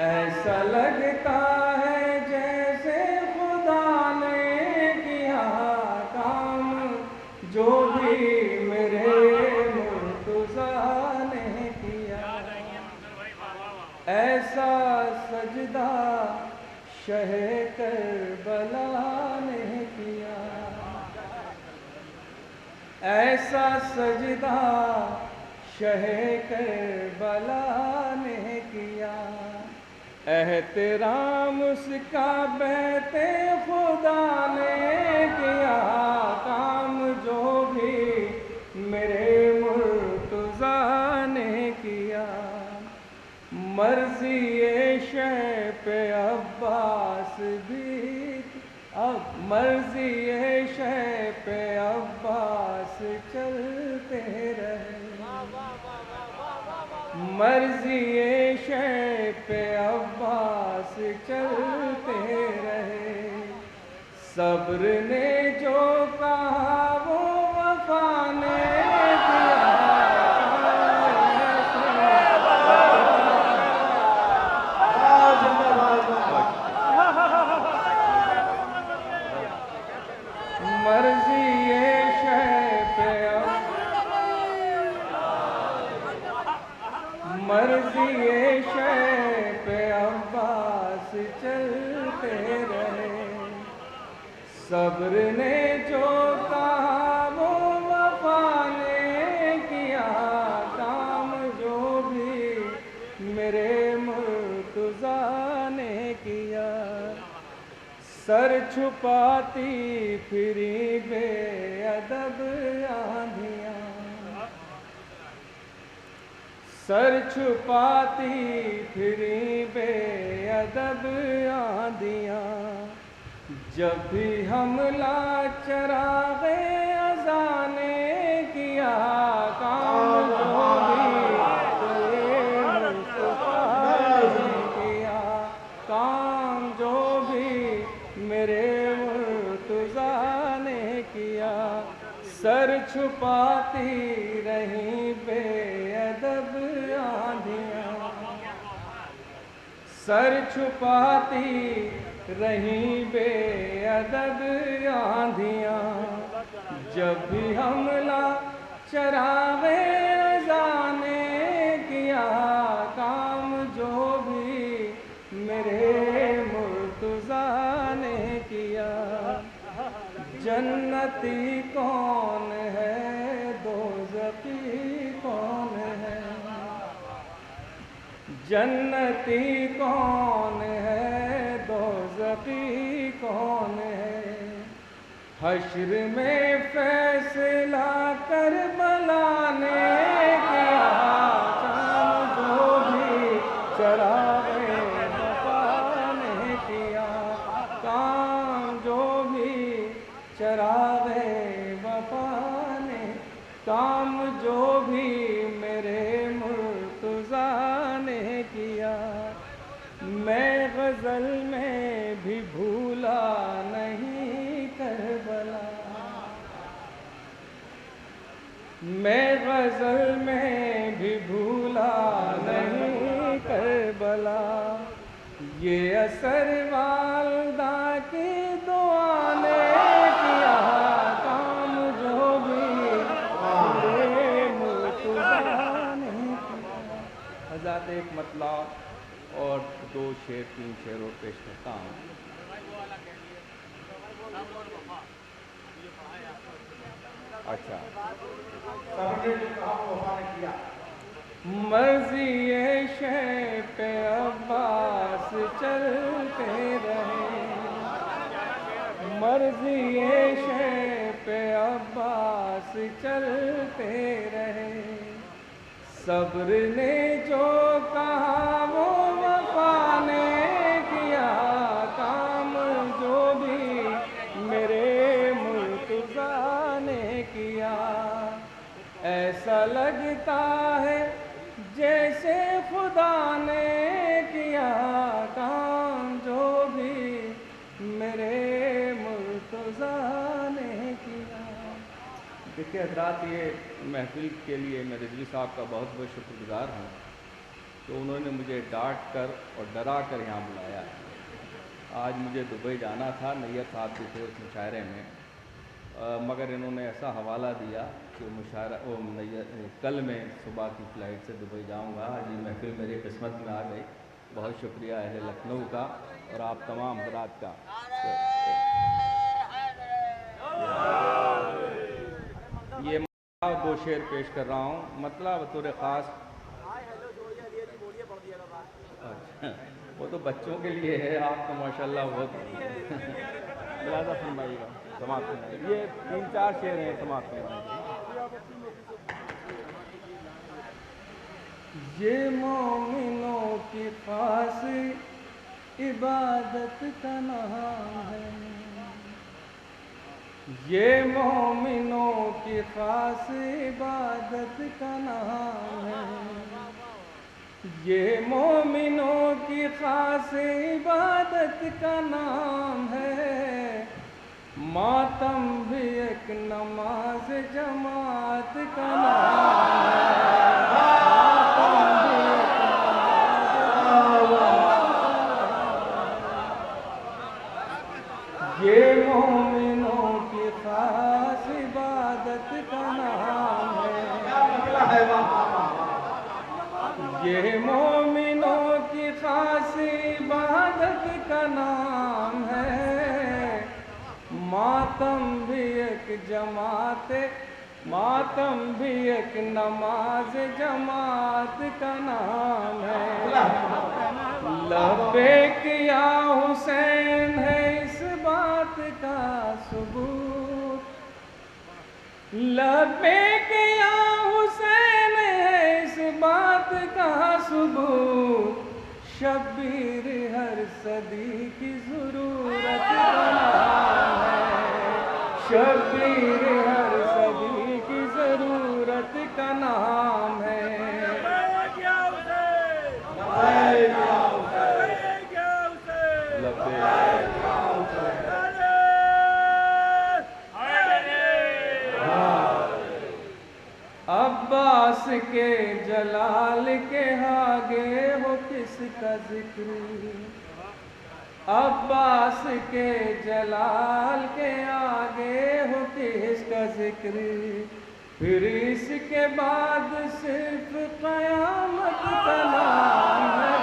ऐसा लगता है जैसे खुदा ने किया। काम जो भी मेरे मुर्तज़ा ने किया, ऐसा सजदा शहे करबला ने किया, ऐसा सजदा शहे करबला ने किया। एहतराम उसका बैते खुदा ने किया। काम जो भी मेरे मुर्तज़ा ने किया, मर्ज़ी शे पे अब्बास भी, अब मर्ज़ी शे पे अब्बास चलते रहे, मर्ज़ी शे पे अब्बास चलते रहे। सब्र ने जो कहा वो वफ़ा ने किया। मर्ज़ी शे पे मर्ज़ी शे पे अब्बास चलते रहे। सब्र ने जो कहा वो वफ़ा ने किया। काम जो भी मेरे मुर्तज़ा ने किया, सर छुपाती फिरी बेअदब आंधियाँ, सर छुपाती फिरी बेअदब आंधियाँ। जब भी हमला चराग़े अज़ा ने किया। काम जो भी किया, काम जो भी मेरे मुर्तज़ा ने किया। सर छुपाती रही बेअदब आंधियाँ, सर छुपाती रही बेअदब आंधियाँ। जब भी हमला चराग़े अज़ा ने किया। काम जो भी मेरे मुर्तज़ा ने किया। जन्नती कौन है दोज़खी कौन है, जन्नती कौन है दोज़खी कौन है। हश्र में फैसला करबला ने किया। चाँद जो भी चराग़े वफ़ा ने किया। काम जो भी चराग़े वफ़ा ने, काम जो भी मेरे मुर्तज़ा ने किया। मैं ग़ज़ल में भी भूला नहीं करबला, मैं ग़ज़ल में भी भूला नहीं ये असर वालदा की दुआ ने किया, काम जो भी मेरे मुर्तज़ा ने किया। हज़रत एक मतलब और 2 शेर 3 शेर और पेश करता हूँ। अच्छा, मर्जी ये शे पे अब्बास चलते रहे, मर्जी ये शे पे अब्बास चलते रहे। सब्र ने जो कहा वो वफा ने किया, काम जो भी मेरे मुर्तज़ा ने किया। ऐसा लगता है जैसे खुदा ने किया, काम जो भी मेरे मुर्तज़ा ने किया। देखिए हज़रात, ये महफिल के लिए मैं रिजवी साहब का बहुत बहुत शुक्रगुज़ार हूँ तो उन्होंने मुझे डांट कर और डरा कर यहाँ बुलाया है। आज मुझे दुबई जाना था, नैयर साहब भी थे उस मुशायरे में, मगर इन्होंने ऐसा हवाला दिया कि मुशायरा वो कल मैं सुबह की फ़्लाइट से दुबई जाऊँगा। आज ये महफिल मेरी किस्मत में आ गई। बहुत शुक्रिया अहले लखनऊ का और आप तमाम हज़रात का। ये 2 शेर पेश कर रहा हूँ, मतलब बतौर ख़ास। अच्छा, वो तो बच्चों के लिए है, आप तो माशाल्लाह बहुत ज़्यादा फरमाइएगा। समाप्त करना, ये 3-4 शेर हैं, समाप्त करना। ये मोमिनों की खास इबादत का नाम है, ये मोमिनों की खास इबादत का नाम है, ये मोमिनों की खास इबादत का नाम है। मातम भी एक नमाज जमात का नाम है, मातम भी एक नमाज। ये मोमिनों की खास इबादत का नाम है, ये मोमिनों की खास इबादत का नाम है। मातम भी एक जमात, मातम भी एक नमाज जमात का नाम है। लब्बैक या हुसैन है इस बात का सबूत, लब्बैक या हुसैन है इस बात का सबूत। शब्बीर हर सदी की ज़रूरत का नाम है, शब्बीर हर सदी की ज़रूरत का नाम है। अब्बास के जलाल के आगे हो किसका जिक्र, अब्बास के जलाल के आगे हो किसका जिक्र। फिर इसके बाद सिर्फ क़यामत का नाम है।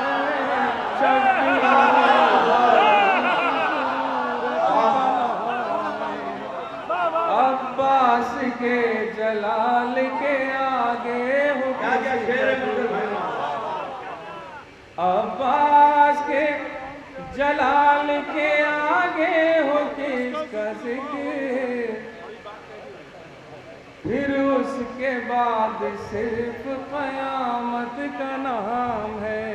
अब्बास के जलाल के आगे हो अब्बास के जलाल के आगे हो किसका जिक्र। फिर उसके बाद सिर्फ क़यामत का नाम है।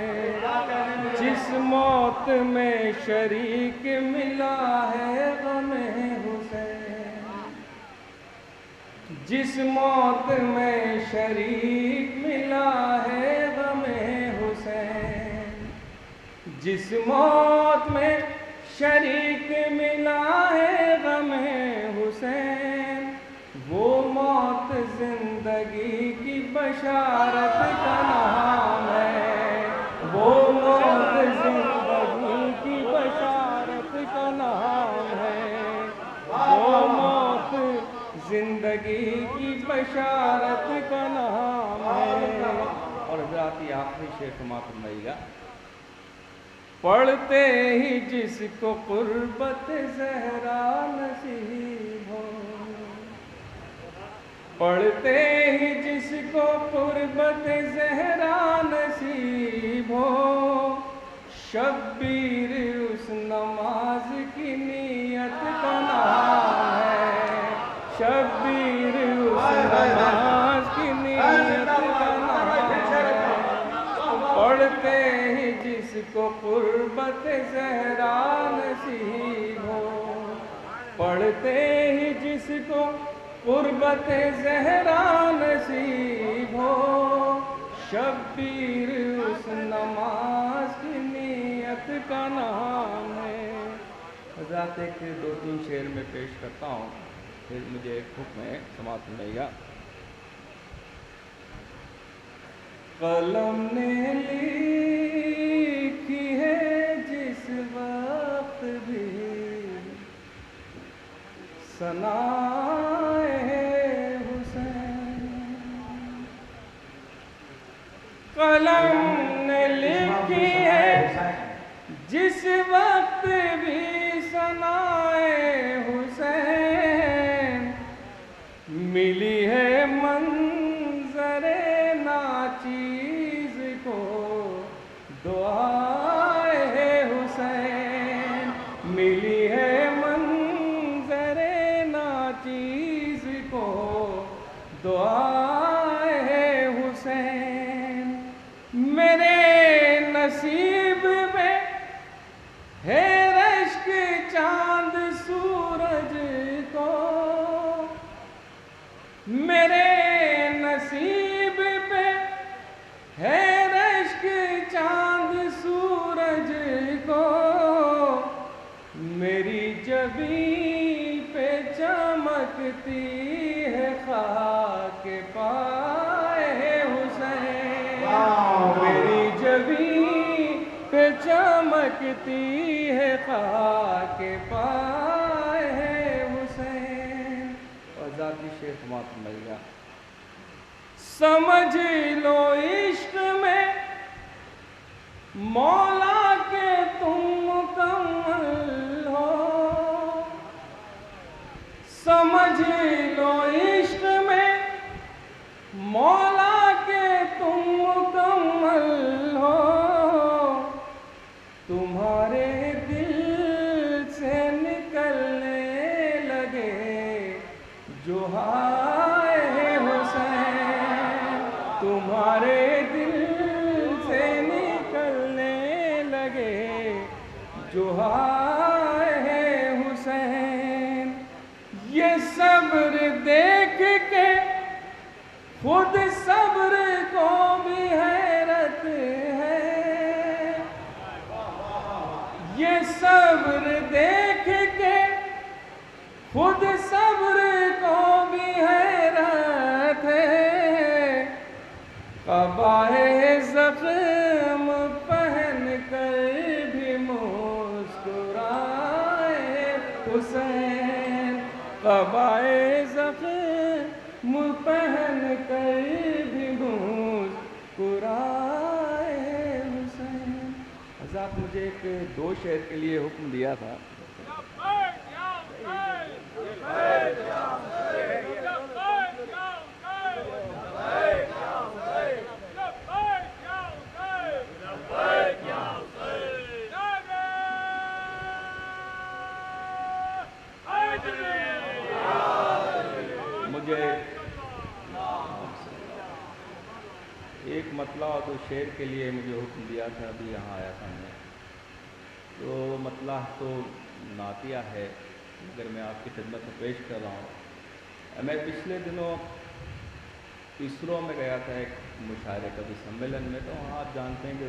जिस मौत में शरीक मिला है ग़मे हुसैन, जिस मौत में शरीक मिला है ग़मे हुसैन, जिस मौत में शरीक मिला है ग़मे हुसैन, वो मौत जिंदगी की बशारत का नाम है। वो मौत जिंदगी बशारत का नाम है। और हजरात ये आखिरी शेर समाप्त फरमाइएगा। पढ़ते ही जिसको कुर्बत ज़हरा नसीब हो, पढ़ते ही जिसको कुर्बत ज़हरा नसीब हो, शब्बीर उस नमाज की नियत का नाम है। शब्बीर उस नमाज की नियत का नाम है। पढ़ते ही जिसको कुर्बत ज़हरा नसीब हो, पढ़ते ही जिसको कुर्बत ज़हरा नसीब हो, शब्बीर उस नमाज की नियत का नाम है। हज़रात एक 2-3 शेर में पेश करता हूँ, फिर मुझे एक हुक्म है समाप्त मिलेगा। कलम ने लिखी है जिस वक्त भी सनाए हुसैन, कलम ने लिखी है जिस वक्त भी सनाए हुसैन, मिली है मंजरे नाचीज को दुआए हुसैन, मिली है मंजरे नाचीज को दुआए हुसैन। मेरे नसीब में है रश्क चांद सूरज को, मेरे नसीब पे है रश्क चांद सूरज को, मेरी जबीं पे चमकती है खाक पाए हुसैन, मेरी जबीं पे चमकती है खाक पाए हुसैन। और ज़ाती शेर समाप्त मिलेगा। समझ लो इश्क में मौला के तुम मुकम्मल हो, समझ लो इश्क में मौला के तुम मुकम्मल हो, तुम्हारे दिल से निकलने लगे जो हाय हुसैन, तुम्हारे दिल से निकलने लगे जो हाय हुसैन। ये सब्र देख के खुद सब्र को भी हैरत है, ये सब्र देख के खुद सब्र को भी हैरत है। कबाए ज़ख्म पहन कर भी मुस्कुराए हुसैन, कबाए ज़ख्म पहन कर भी मुस्कुराए हुसैन। हज़रत मुझे एक 2 शेर के लिए हुक्म दिया था। मुझे एक मतला और 2 शेर के लिए मुझे हुक्म दिया था, अभी यहाँ आया था मैं, तो मतला तो नातिया है, अगर मैं आपकी खिदमत में पेश कर रहा हूँ। मैं पिछले दिनों इसरो में गया था एक मुशायरे कवि सम्मेलन में, तो वहाँ आप जानते हैं कि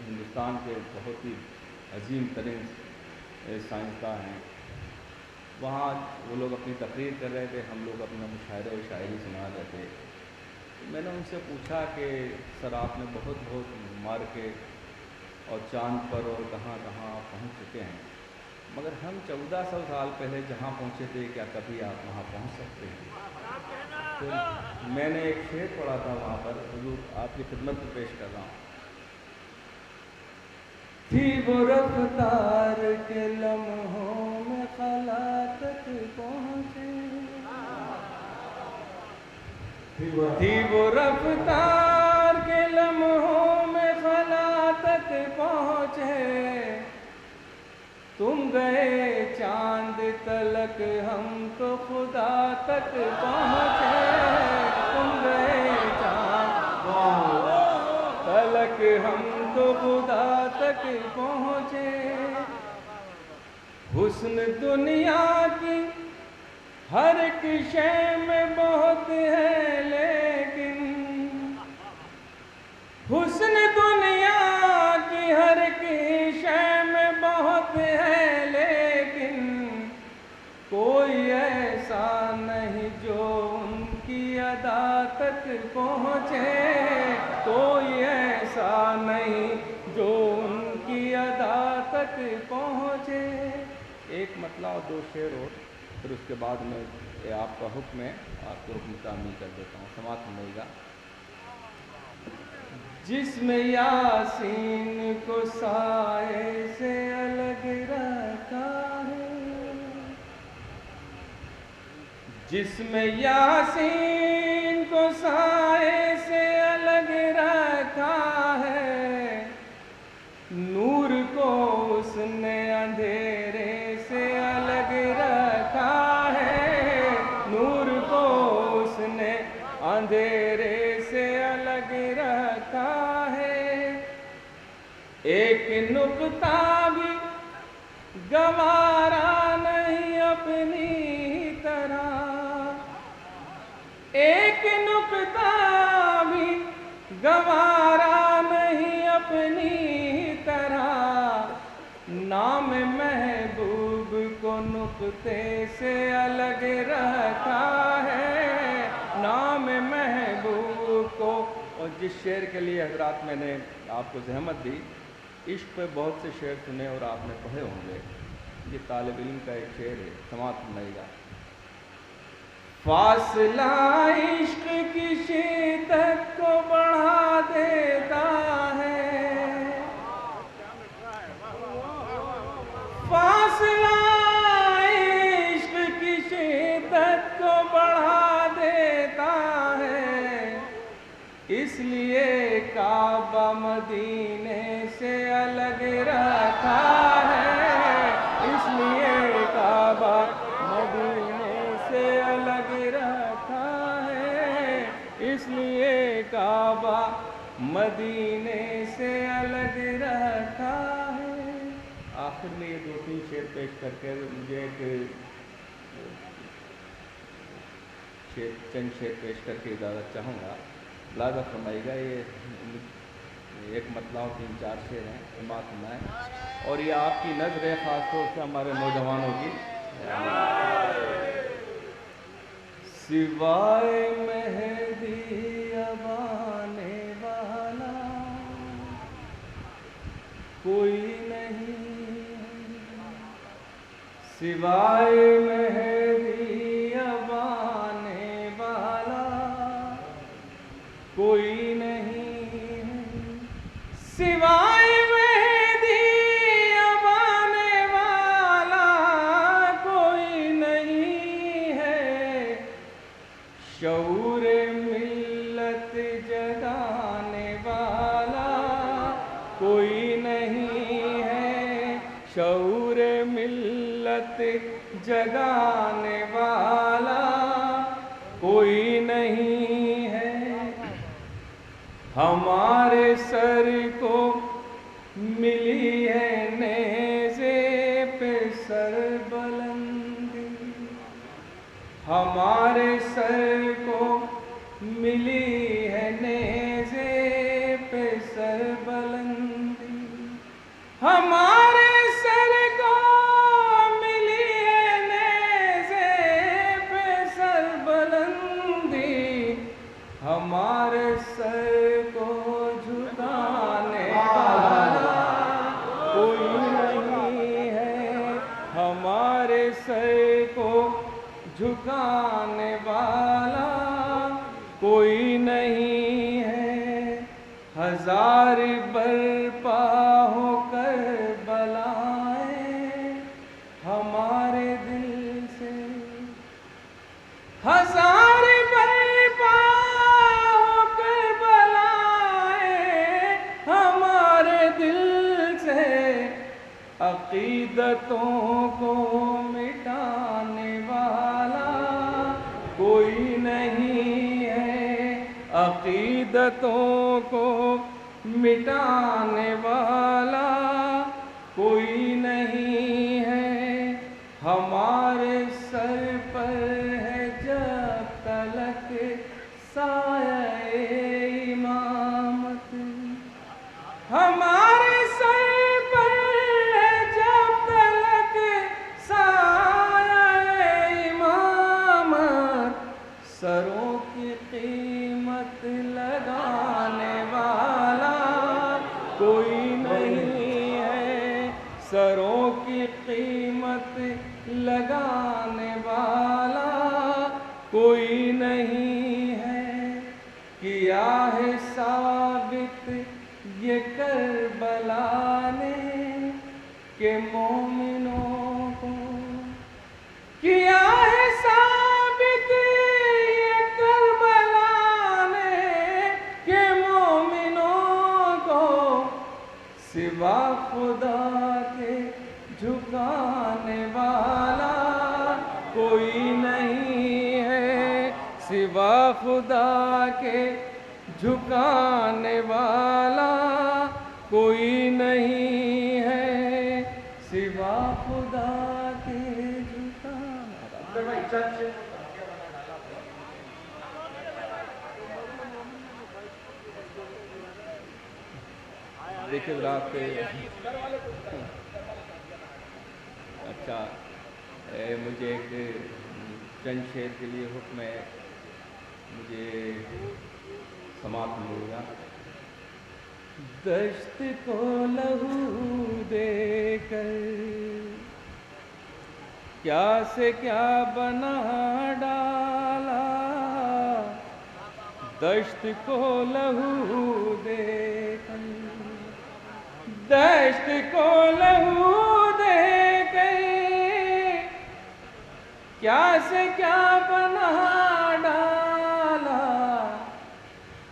हिंदुस्तान के बहुत ही अजीम तरीन साइंसदान हैं, वहाँ वो लोग अपनी तकरीर कर रहे थे, हम लोग अपना मुशायरे और शायरी सुना रहे थे। तो मैंने उनसे पूछा कि सर आपने बहुत मार के और चांद पर और कहाँ कहाँ पहुँच चुके हैं, मगर हम 1400 साल पहले जहाँ पहुँचे थे क्या कभी आप वहाँ पहुँच सकते हैं? तो मैंने एक शेर पढ़ा था वहाँ पर, हुजूर आपकी खिदमत में पेश कर रहा हूँ। थी वो रफ्तार के लम्हों में खला तक पहुँचे, थी वो रफ्तार के लम्हों में खला तक पहुँचे, तुम गए चांद तलक हम तो खुदा तक पहुँचे, तुम गए चांद तलक हम तो खुदा तक पहुँचे। हुस्न दुनिया की हर एक शय में बहुत है, लेकिन हुस्न दुनिया की हर एक शय में बहुत है, लेकिन कोई ऐसा नहीं जो उनकी अदा तक पहुँचे, कोई ऐसा नहीं जो उनकी अदा तक पहुँचे। एक मतला और दो शेर और, फिर उसके बाद में आपका हुक्म है, आपके हुक्म तामील कर देता हूँ, समाप्त होगा। जिसमें यासीन को साए से अलग रखा है, जिसमें यासीन को साए से अलग रखा है, नूर को उसने अंधेरे से अलग रखा है, नूर को उसने अंधेरे से अलग रखा है। एक नुक्ता भी गंवारा नहीं अपनी तरह, एक नुक्ता भी गंवारा नहीं अपनी तरह, नाम महबूब को नुक्ते से अलग रखा है, नाम महबूब को। और जिस शेर के लिए हजरात मैंने आपको जहमत दी, इश्क पे बहुत से शेर सुने और आपने पढ़े होंगे, ये तालिब इल्म का एक शेर है, समाप्त होगा। फासला इश्क की शिद्दत को बढ़ा देता है, फासला इश्क की शिद्दत को बढ़ा देता है, इसलिए काबा मदीने से अलग रखा है, इसलिए काबा मदीने से अलग रखा है, इसलिए काबा मदीने से अलग रखा है। आखिर में ये दो तीन शेर पेश करके मुझे एक चंद शेर पेश करके इजाज़त चाहूँगा, लाजा फरमाइएगा। ये एक मतला और तीन चार शेर हैं, समात सुनाए, और ये आपकी नज़र है ख़ास तौर से हमारे नौजवानों की। सिवाय मेहदी अब आने वाला कोई नहीं, सिवाय मेहदी अब आने वाला कोई नहीं, सिवाय मेहदी अब आने वाला कोई नहीं है, शऊर मिल्लत जगाने वाला कोई नहीं है, शऊर मिल्लत जगाने वाला कोई नहीं है। हमारे सर को मिली है नेज़े पे सर बुलंदी, हमारे सर को मिली है नेज़े पे सर बुलंदी, हमारे सर को मिली है नेज़े पे सर बुलंदी, हमारे सर को झुकाने वाला कोई नहीं है, हमारे सर को झुकाने वाला हजार बरपा होकर बलाएं हमारे दिल से, हजार बरपा होकर बलाएं हमारे दिल से, अकीदतों को मिटाने वाला कोई नहीं है, अकीदतों को मिटाने वाला कोई नहीं है। हमारे सर पर है जब तलक साये इमामत, हमारे सर पर है जब तलक साये इमामत, सरों की कीमत लगाने वाला कोई नहीं है, सरों की कीमत लगाने वाला कोई नहीं है। किया है साबित ये करबला ने के मोमिनों को, किया है साबित ये करबला ने के मोमिनों को, सिवा खुदा के झुकाने वाला कोई नहीं है, सिवा खुदा के झुकाने वाला कोई नहीं है, सिवा खुदा के झुकाने। देखिए रात अच्छा मुझे एक चंद शेर के लिए हुक्म है, मुझे समाप्त मिलेगा। दश्त को लहू देकर क्या से क्या बना डाला, दश्त को लहू देकर, दश्त को लहू देकर क्या से क्या बना डाला,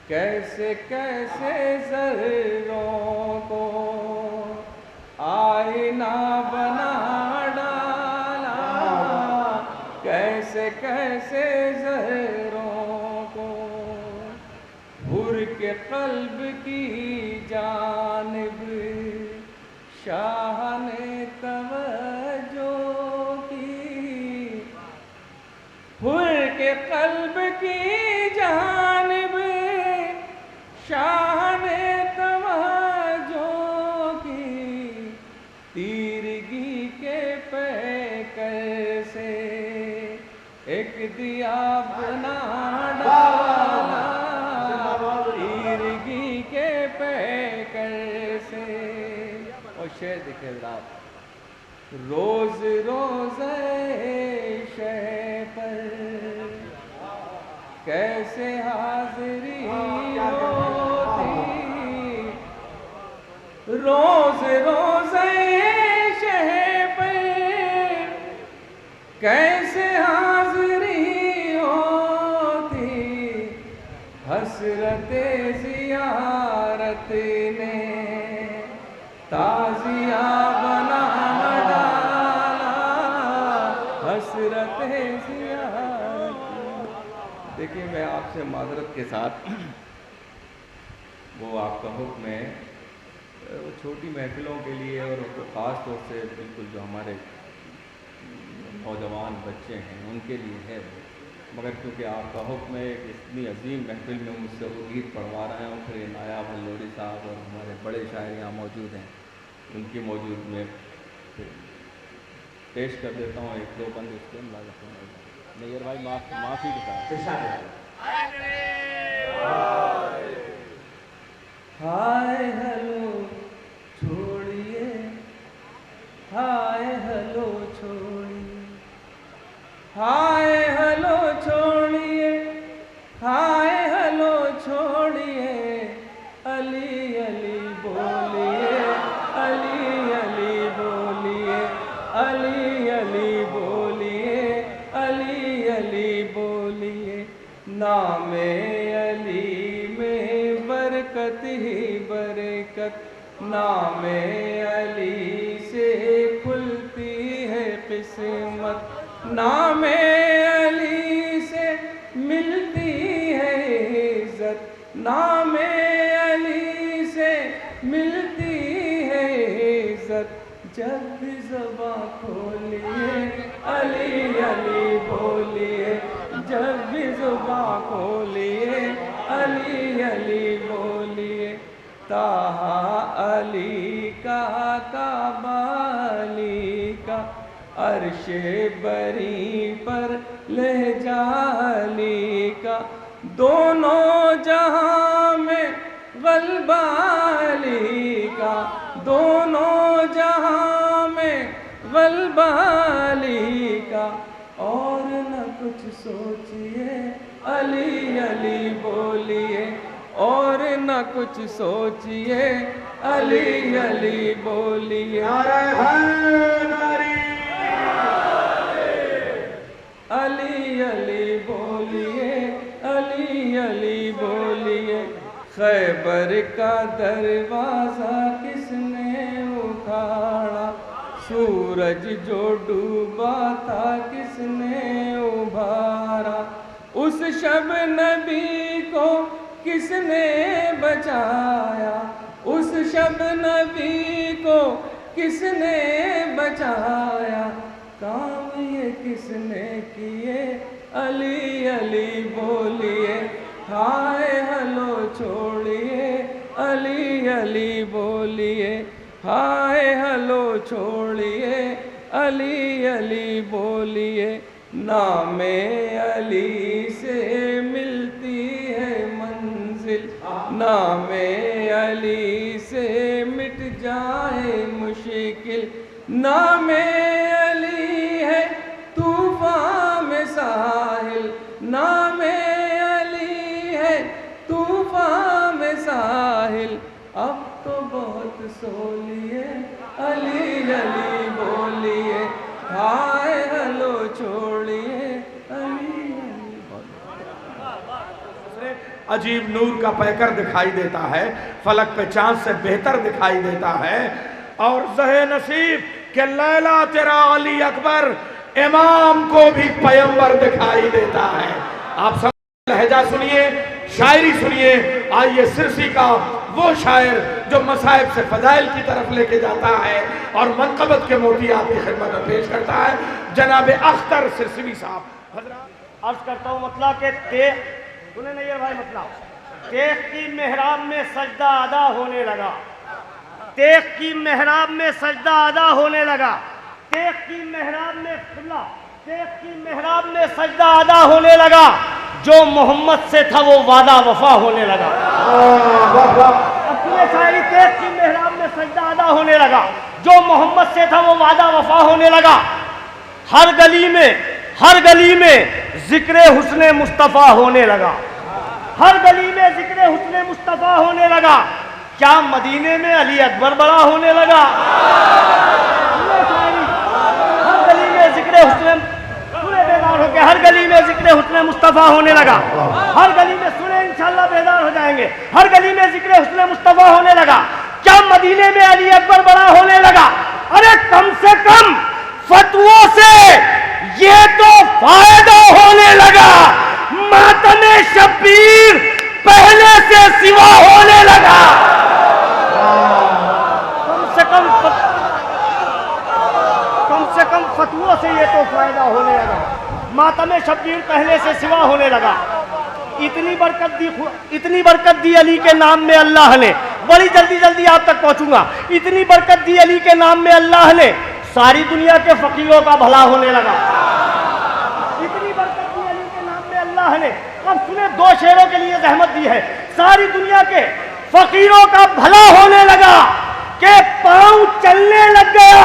कैसे कैसे ज़र्रों को आईना बना डाला, कैसे कैसे ज़र्रों को हुर के क़ल्ब की जानिब शाह ने तवज्जो की, हुर के क़ल्ब की जानिब शाह ने तवज्जो की, तीरगी के पैकर से एक दिया बना डाला, तीरगी के पैकर से। और शेर दिखे रात, रोज रोज़े शह पर कैसे हाज़िरी होती, रोज रोज़े शह पर कैसे हाज़िरी होती, हसरते ज़ियारत ने ताज़िया बना डाला, हसरते ज़ियारत। देखिए मैं आपसे माज़रत के साथ वो आपका हुक्म है वो छोटी महफिलों के लिए और ख़ास तौर से बिल्कुल जो हमारे नौजवान बच्चे हैं उनके लिए है वो, मगर क्योंकि आपका हुक्म है कि इतनी अजीम महफिल में मुझसे वो गीत पढ़वा रहे हैं, फिर नायाब हल्लोरी साहब और हमारे बड़े शायर यहाँ मौजूद हैं, उनकी मौजूद में पेश कर देता हूँ एक दो बंद उसके नैयर भाई माफ़ी के साथ। हाय हेलो छोड़िए, हाय हेलो छोड़िए, हाय हेलो छोड़िए, हाय हेलो छोड़िए, अली ही बरकत, नामे अली से खुलती है किस्मत, नामे अली से मिलती है इज्जत, नामे अली से मिलती है इज्जत। जब भी ज़बां खोलिए अली अली बोलिए, जब भी ज़बां खोलिए अली अली बोलिए। ताहा अली का काबा अली का, अर्शे बरी पर लहजा अली का, दोनों जहां में गलबा अली का, दोनों जहां में गलबा अली का। और न कुछ सोचिए अली अली बोलिए, और न कुछ सोचिए अली अली बोलिए। अली अली बोलिए, अली अली बोलिए। खैबर का दरवाज़ा किसने उखाड़ा, सूरज जो डूबा था किसने उभारा, उस शब नबी को किसने बचाया, उस शब नबी को किसने बचाया। काम ये किसने किए अली अली बोलिए, हाय हलो छोड़िए अली अली बोलिए, हाय हलो छोड़िए अली अली बोलिए। नामे अली से मिलती है मंजिल, नामे अली से मिट जाए मुश्किल, नामे अली है तूफान में साहिल, नामे अली है तूफान में साहिल। अब तो बहुत सोलिए अली अली बोलिए, हाय हलो छोड़िए अली अली बोलिए। अजीब नूर का पैकर दिखाई देता है, फलक पे चांद से बेहतर दिखाई देता है। और ज़हे नसीब के लैला तेरा अली अकबर, इमाम को भी पैगंबर दिखाई देता है। आप सब लहजा सुनिए, शायरी सुनिए। आइए सिरसी का वो शायर जो मसाइब से फजाइल की तरफ लेके जाता है और मनकबत के मोती आपकी खिदमत में पेश करता है, जनाब अख्तर सिरसवी साहब। अर्ज करता हूँ मतलब के तेग सुने नहीं है भाई, मतलब तेग की मेहराब में सजदा अदा होने लगा, तेग की मेहराब में सजदा अदा होने लगा, तेग की मेहराब में खुला, तेग की मेहराब में सजदा अदा होने लगा। जो मोहम्मद से था वो वादा वफा होने लगा। अपने शायरी तेग की मेहराब में सजदा अदा होने लगा, जो मोहम्मद से था वो वादा वफा होने लगा। हर गली में जिक्र हुस्ने मुस्तफ़ा होने लगा, हर गली में जिक्र हुस्ने मुस्तफ़ा होने लगा। क्या मदीने में अली अकबर बड़ा होने लगा? हर गली में जिक्र हुस्ने, सुने बेदार हो गया, हर गली में जिक्र हुस्ने मुस्तफ़ा होने लगा। हर गली में सुने इंशाल्लाह बेदार हो जाएंगे, हर गली में जिक्र हुस्ने मुस्तफ़ा होने लगा। क्या मदीने में अली अकबर बड़ा होने लगा? अरे कम से कम फतवों से ये तो फायदा होने लगा, मातमे शब्बीर पहले से सिवा होने लगा। कम से कम फतवों से ये तो फायदा होने लगा, मातमे शब्बीर पहले से सिवा होने लगा। इतनी बरकत दी अली के नाम में अल्लाह ने, बड़ी जल्दी आप तक पहुंचूंगा। इतनी बरकत दी अली के नाम में अल्लाह ने, सारी दुनिया के फकीरों का भला होने लगा। इतनी बरकत दी अली के नाम में अल्लाह ने। अब सुने, दो शेरों के लिए जहमत दी है। सारी दुनिया के फकीरों का भला होने लगा कि पांव चलने लग गया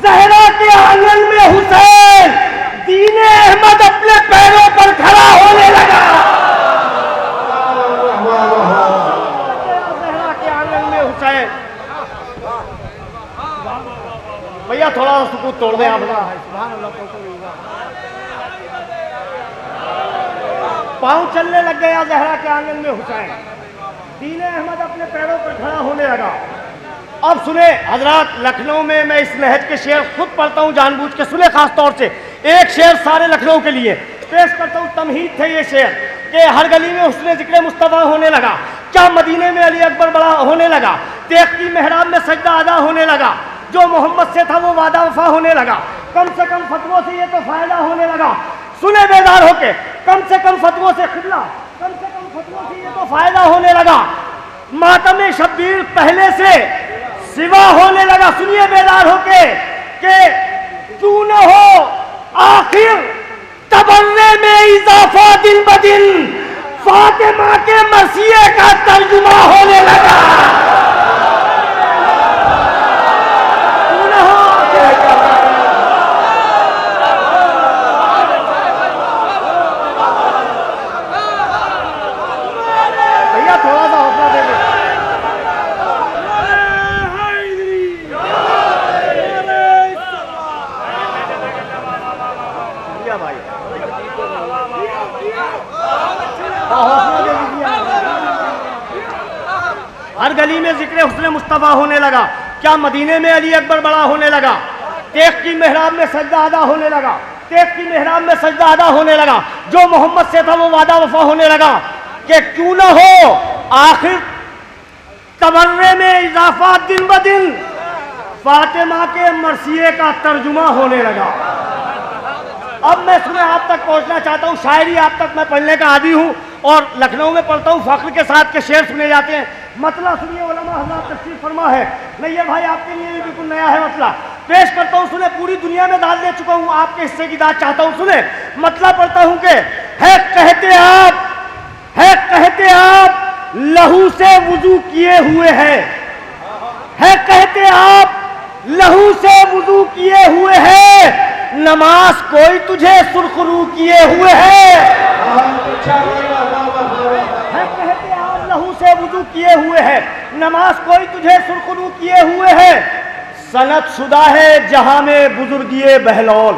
जहरा के आंगन में हुसैन, दीने अहमद अपने पैरों पर खड़ा होने लगा। जहरा के आंगन में हुसैन। भैया थोड़ा सा सुकूत तोड़ दें आप। पांव चलने लग गया जहरा के आंगन में हुसैन, दीन अहमद अपने पैरों पर खड़ा होने लगा। अब सुने हजरात, लखनऊ में मैं इस नहज के शेर खुद पढ़ता हूँ जानबूझ के, सुने खास तौर से एक शेर सारे लखनऊ के लिए पेश करता हूँ। तमहीद थे ये शेर कि हर गली में हुस्न जिक्र मुस्तफ़ा होने लगा, क्या मदीने में अली अकबर बड़ा होने लगा, देखती मेहराब में सजदा अदा होने लगा, जो मोहम्मद से था वो वादा वफा होने लगा, कम से कम फतवों से ये तो फायदा होने लगा। सुने बेदार होके, कम से कम फतवों से खिला, कम से कम फतवों से ये तो फायदा होने लगा, मातम शब्बीर पहले से सिवा होने लगा। सुनिए बेदार होके कि क्यों न हो आखिर तबर्रे में इजाफा दिन ब दिन, फातिमा के मसीहे का तर्जुमा होने लगा। क्यों न हो भैया थोड़ा सा हौसला दे दो। भाई हर गली में जिक्र हुस्न मुस्तफ़ा होने लगा, क्या मदीने में अली अकबर बड़ा होने लगा, तेख की मेहराब में सजदा अदा होने लगा, तेख की मेहराब में सजदा अदा होने लगा, जो मोहम्मद से था वो वादा वफा होने लगा। कि क्यों ना हो आखिर तबर्रे में इजाफा दिन ब दिन, फातिमा के मरसिए का तर्जुमा होने लगा। अब मैं सुने आप तक पहुंचना चाहता हूँ, शायरी आप तक मैं पढ़ने का आदी हूँ और लखनऊ में पढ़ता हूँ, फख्र के साथ के शेर सुने जाते हैं। मतला सुनिए, उलमा हज़रात तशरीफ फरमा है, नहीं ये भाई आपके लिए भी बिल्कुल नया है। मतला पेश करता हूँ, सुने, पूरी दुनिया में दाद दे चुका हूँ, आपके हिस्से की दाद चाहता हूँ। सुने मतला पढ़ता हूँ कि है कहते आप लहू से वुजू किए हुए है कहते आप लहू से वुजू किए हुए है, नमाज कोई तुझे सुरखरू किए हुए है कहते आप लहू से वुजू किए हुए है, नमाज कोई तुझे सुरखरू किए हुए है, सनत शुदा है जहां में बुजुर्गिए बहलौल,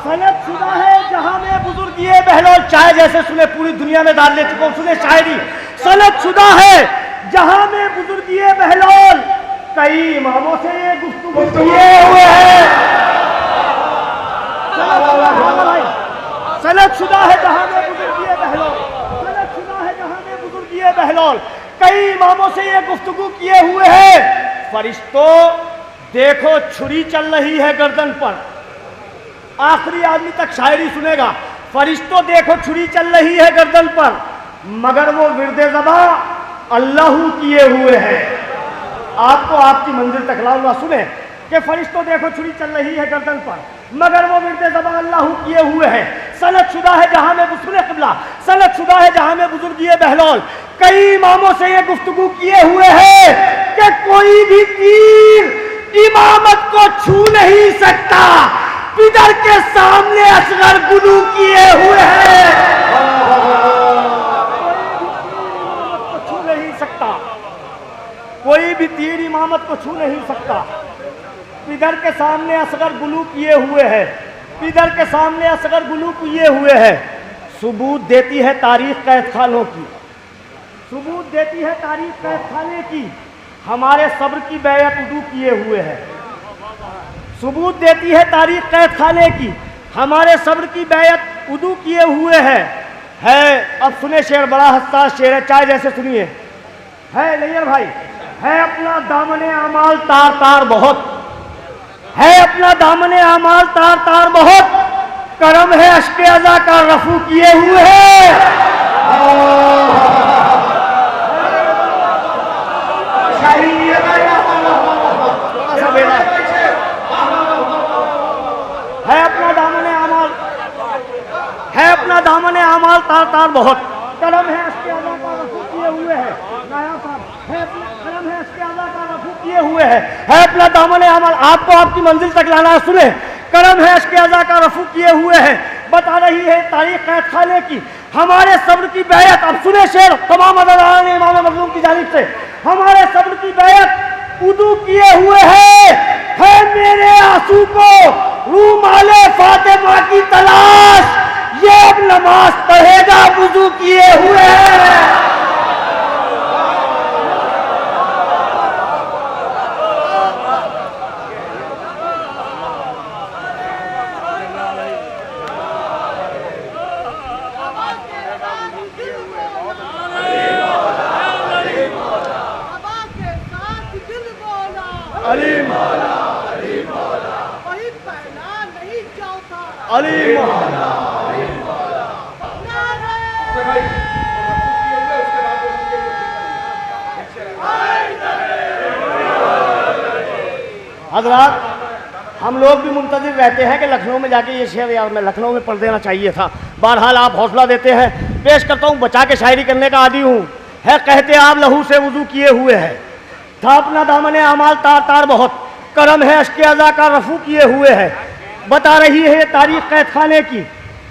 सनत शुदा है जहां में बुजुर्गिए बहलौल। चाहे जैसे सुने पूरी दुनिया में डाल ले चुका हूं, सुने शायरी, सनत शुदा है जहां में बुजुर्गिए बहलौल, कई इमामों से ये गुफ्तगू किए हुए हैं। सनत शुदा है जहां में बुजुर्गिए बहलौल, सनत शुदा है जहां में बुजुर्गिए बहलौल, कई इमामों से ये गुफ्तगू किए हुए हैं। फरिश्तों देखो छुरी चल रही है गर्दन पर, आखिरी आदमी तक शायरी सुनेगा। फरिश्तों देखो छुरी चल रही है गर्दन पर, मगर वो विरदे ज़बा अल्लाहू किए हुए हैं। आपको आपकी मंजिल तक लाऊंगा। सुने कि फरिश्तों देखो छुरी चल रही है गर्दन पर, मगर वो विरदे ज़बा अल्लाहू किए हुए हैं। सनत शुदा है जहां में सुने क़िबला, सनत शुदा है जहां में बुजुर्गिए बहलौल, कई इमामों से ये गुफ्तगू किए हुए हैं कि कोई भी तीर इमामत को छू नहीं सकता, पिदर के सामने असगर गुलू किए हुए हैं। छू नहीं सकता, कोई भी तीर इमामत को छू नहीं सकता, पिदर के सामने असगर गुलू किए हुए हैं, पिदर के सामने असगर गुलू किए हुए हैं। सबूत देती है तारीख कैद खानों की, सबूत देती है तारीख कैद खाने की, हमारे सब्र की बैयत उदू किए हुए है। सबूत देती है तारीख कैद खाने की, हमारे सब्र की बैयत उदू किए हुए है। अब सुने शेर, बड़ा हसास शेर है, चाहे जैसे सुनिए। है नैयर भाई, है अपना दामने अमाल तार तार बहुत, है अपना दामने अमाल तार तार बहुत, करम है अश्के अज़ा का रफू किए हुए है। है अपना दामने अमाल, है अपना दामने अमाल तार तार बहुत, करम है अश्के अज़ा का रफू किए हुए है। नाया साहब, है करम है अश्के अज़ा का रफू किए हुए है अपना दामने अमाल, आपको आपकी मंजिल तक लाना है। सुने, करम है अश्के अज़ा का रफू किए हुए है, बता रही है तारीख कैद खाने की, हमारे सब्र की बैयत। अब सुने शेर, तमाम अज़ादारान इमाम मज़लूम की जानिब से, हमारे सब्र की बैयत उदू किए हुए है मेरे आंसू को रूमाले फातिमा की तलाश, ये अब नमाज पढ़ेगा वुजू किए हुए है। अली मौला। हजरात, हम लोग भी मुंतजिर रहते हैं कि लखनऊ में जाके ये शेर यार मैं लखनऊ में पढ़ देना चाहिए था। बहरहाल आप हौसला देते हैं, पेश करता हूँ। बचा के शायरी करने का आदी हूँ। है कहते आप लहू से वुजू किए हुए है, था अपना दामने अमाल तार तार बहुत, करम है अश्के अज़ा का रफू किए हुए है। बता रही है ये तारीख कैद खाने की,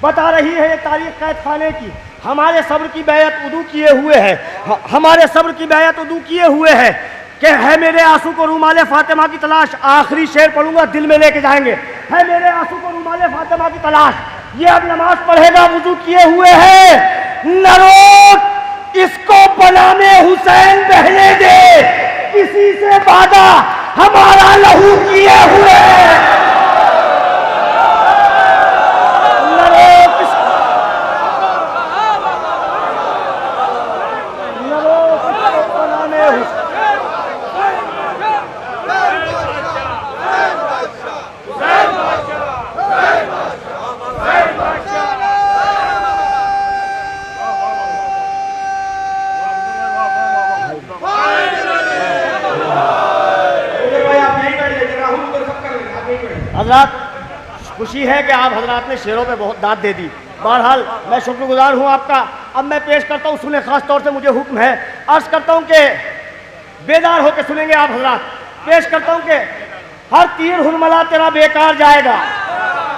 बता रही है ये तारीख कैद खाने की। हमारे सब्र की बैयत उदू किए हुए है, हमारे सब्र की बैयत उदू किए हुए है। कि है मेरे आंसू को रूमाले फातिमा की तलाश, आखिरी शेर पढ़ूंगा दिल में लेके जाएंगे। है मेरे आंसू को रूमाले फातिमा की तलाश, ये अब नमाज पढ़ेगा वुजू किए हुए है। नरोट इसको बनाने हुसैन बहने दे, किसी से वादा हमारा लहू किए हुए है। नरोट इसको बनाने हुसैन हजरात, खुशी है कि आप हजरात ने शेरों पे बहुत दाद दे दी। बहरहाल मैं शुक्रगुजार हूँ आपका। अब मैं पेश करता हूँ, सुने, खास तौर से मुझे हुक्म है, अर्ज करता हूँ कि बेदार होकर सुनेंगे आप हजरात। पेश करता हूँ कि हर तीर हुरमला तेरा बेकार जाएगा,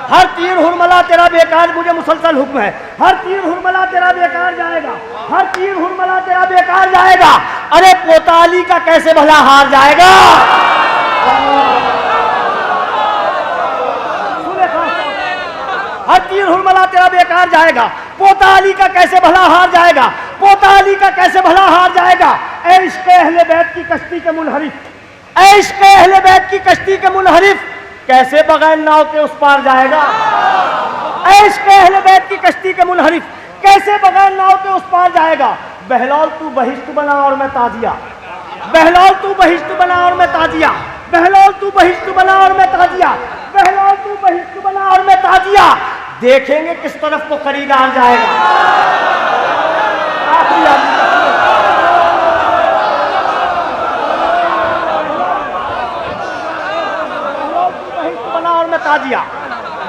हर तीर हुरमला तेरा बेकार, मुझे मुसलसल हुक्म है, हर तीर हुरमला तेरा बेकार जाएगा, हर तीर हुरमला तेरा बेकार जाएगा। अरे पोता अली का कैसे भला हार जाएगा। हर तीर हुरमला तेरा बेकार जाएगा, पोता अली का कैसे भला हार जाएगा, पोता अली का कैसे भला हार जाएगा। ऐ इश्क़ अहले बैत की कश्ती के मुनहरिफ, ऐ इश्क़ अहले बैत की कश्ती के मुनहरिफ, कैसे बगैर नाव के उस पार जाएगा। ऐ इश्क़ अहले बैत की कश्ती के मुनहरिफ, कैसे बगैर नाव के उस पार जाएगा। बहलौल तू बहिश्त बना और मैं ताजिया, बहलौल तू बहिश्त बना और मैं ताजिया, बहलौल तू बहिश्त बना और मैं ताजिया, बहलौल तू बहिश्त बना और मैं ताजिया। देखेंगे किस तरफ को खरीदार जाएगा। बना और मैं ताजिया,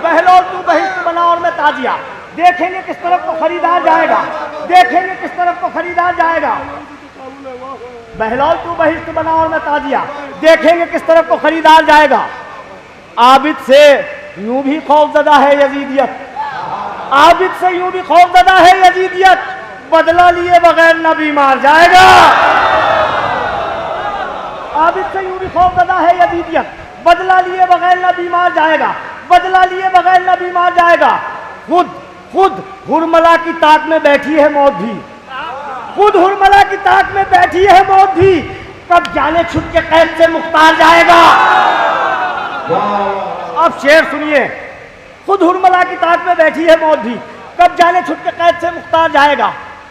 बहलौल तू बहिश्त बना और मैं ताजिया। देखेंगे किस तरफ को खरीदार जाएगा, देखेंगे किस तरफ को खरीदार जाएगा। बहलौल तू बहिश्त बना और मैं ताजिया, देखेंगे किस तरफ को खरीदार जाएगा। आबिद से यूं भी खौफजदा है यजीदियत, आबिद से यूं भी खौफजदा है यजीदियत, बदला लिए बगैर न बीमार जाएगा। आबिद से यूं भी खौफजदा है यजीदियत, बदला लिए बगैर न बीमार जाएगा, बदला लिए बगैर न बीमार जाएगा। खुद खुद हुरमला की ताक में बैठी है मौत भी, खुद हुरमला की ताक में बैठी है मौत भी, कब जाने छुट के कैद से मुख्तार जाएगा। अब शेर सुनिए, खुद हुरमला की ताक में बैठी है मौत भी, कब जाने छुट के कैद से मुख्तार जाएगा।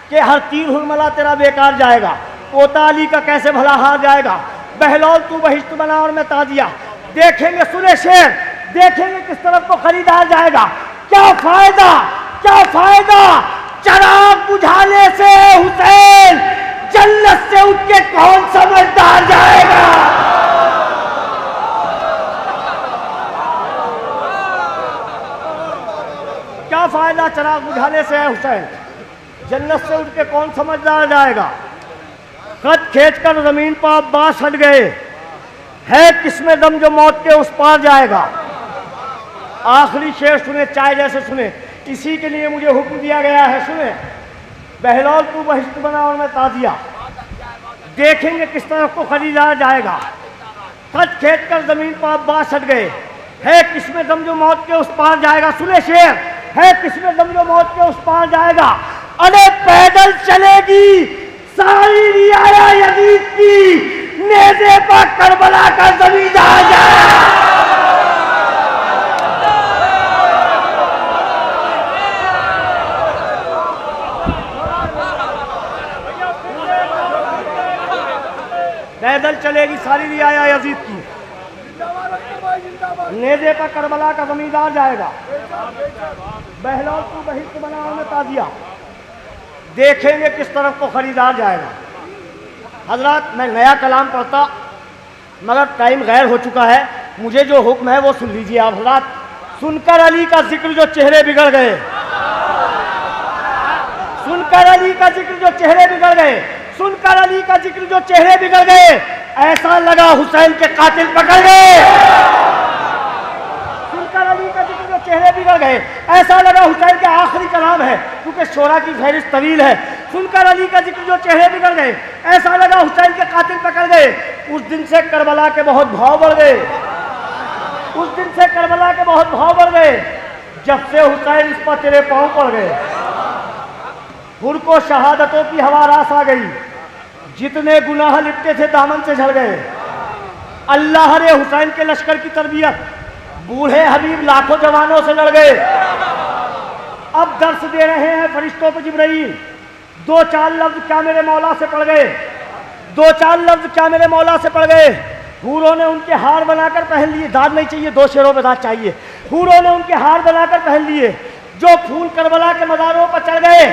कि हर तीर हुरमला तेरा बेकार जाएगा, पोता अली का कैसे भला हार जाएगा। बहलौल तू बहिश्त बना और मैं ताजिया, देखेंगे, सुने शेर, देखेंगे किस तरफ को खरीदार जाएगा। क्या फायदा, क्या फायदा चराग बुझाने से हुसैन, जन्नत से उठ के कौन समझदार जाएगा। क्या फायदा चराग बुझाने से है हुसैन, जन्नत से उठ के कौन समझदार जाएगा। कद खींच कर जमीन पर अब्बास हट गए, है किसमें दम जो मौत के उस पार जाएगा। आखिरी शेर सुने, चाय जैसे सुने, इसी के लिए मुझे हुक्म दिया गया है। सुने, बहलौल तू बहिश्त बना और मैं ताजिया, देखेंगे किस तरफ को खरीदार जाएगा। कद खींच कर जमीन पर अब्बास हट गए, है किसमें दम जो मौत के उस पार जाएगा। सुने शेर, है किसमें दम जो मौत के उस पार जाएगा। अरे पैदल चलेगी सारी रियाया यजीद की, नेज़े पर करबला का जमींदार जाएगा। पैदल चलेगी सारी रियाया यजीद की, नेज़े पर करबला का जमींदार जाएगा। बहलौल को बहिष्ट बनाओ में ताजिया, देखेंगे किस तरफ को खरीदार जाएगा। हजरत, मैं नया कलाम पढ़ता मगर टाइम गैर हो चुका है, मुझे जो हुक्म है वो सुन लीजिए आप हजरत। सुनकर अली का जिक्र जो चेहरे बिगड़ गए, सुनकर अली का जिक्र जो चेहरे बिगड़ गए, सुनकर अली का जिक्र जो चेहरे बिगड़ गए, ऐसा लगा हुसैन के कातिल पकड़ गए। सुनकर अली का जिक्र जो चेहरे बिगड़ गए, ऐसा लगा हुसैन का आखिरी कलाम है, क्योंकि शोरा की फहरिस्त तवील है। सुनकर अली का जिक्र जो चेहरे बिगड़ गए, ऐसा लगा हुसैन के कातिल पकड़ गए। उस दिन से करबला के बहुत भाव बढ़ गए, उस दिन से करबला के बहुत भाव बढ़ गए, जब से हुसैन इस पर तेरे पांव पड़ गए। हुर को शहादतों की हवा रास आ गई, जितने गुनाह लिपटे थे दामन से झड़ गए। अल्लाह ने हुसैन के लश्कर की तरबियत बूढ़े हबीब लाखों जवानों से लड़ गए। अब दर्श दे रहे हैं फरिश्तों को जिब्राइल। दो चार लफ्ज क्या मेरे मौला से पड़ गए, दो चार लफ्ज क्या मेरे मौला से पड़ गए। हूरों ने उनके हार बनाकर पहन लिए, दाद नहीं चाहिए, दो शेरों में दाद चाहिए। हूरों ने उनके हार बनाकर पहन लिए, जो फूल करबला के मज़ारों पर चढ़ गए।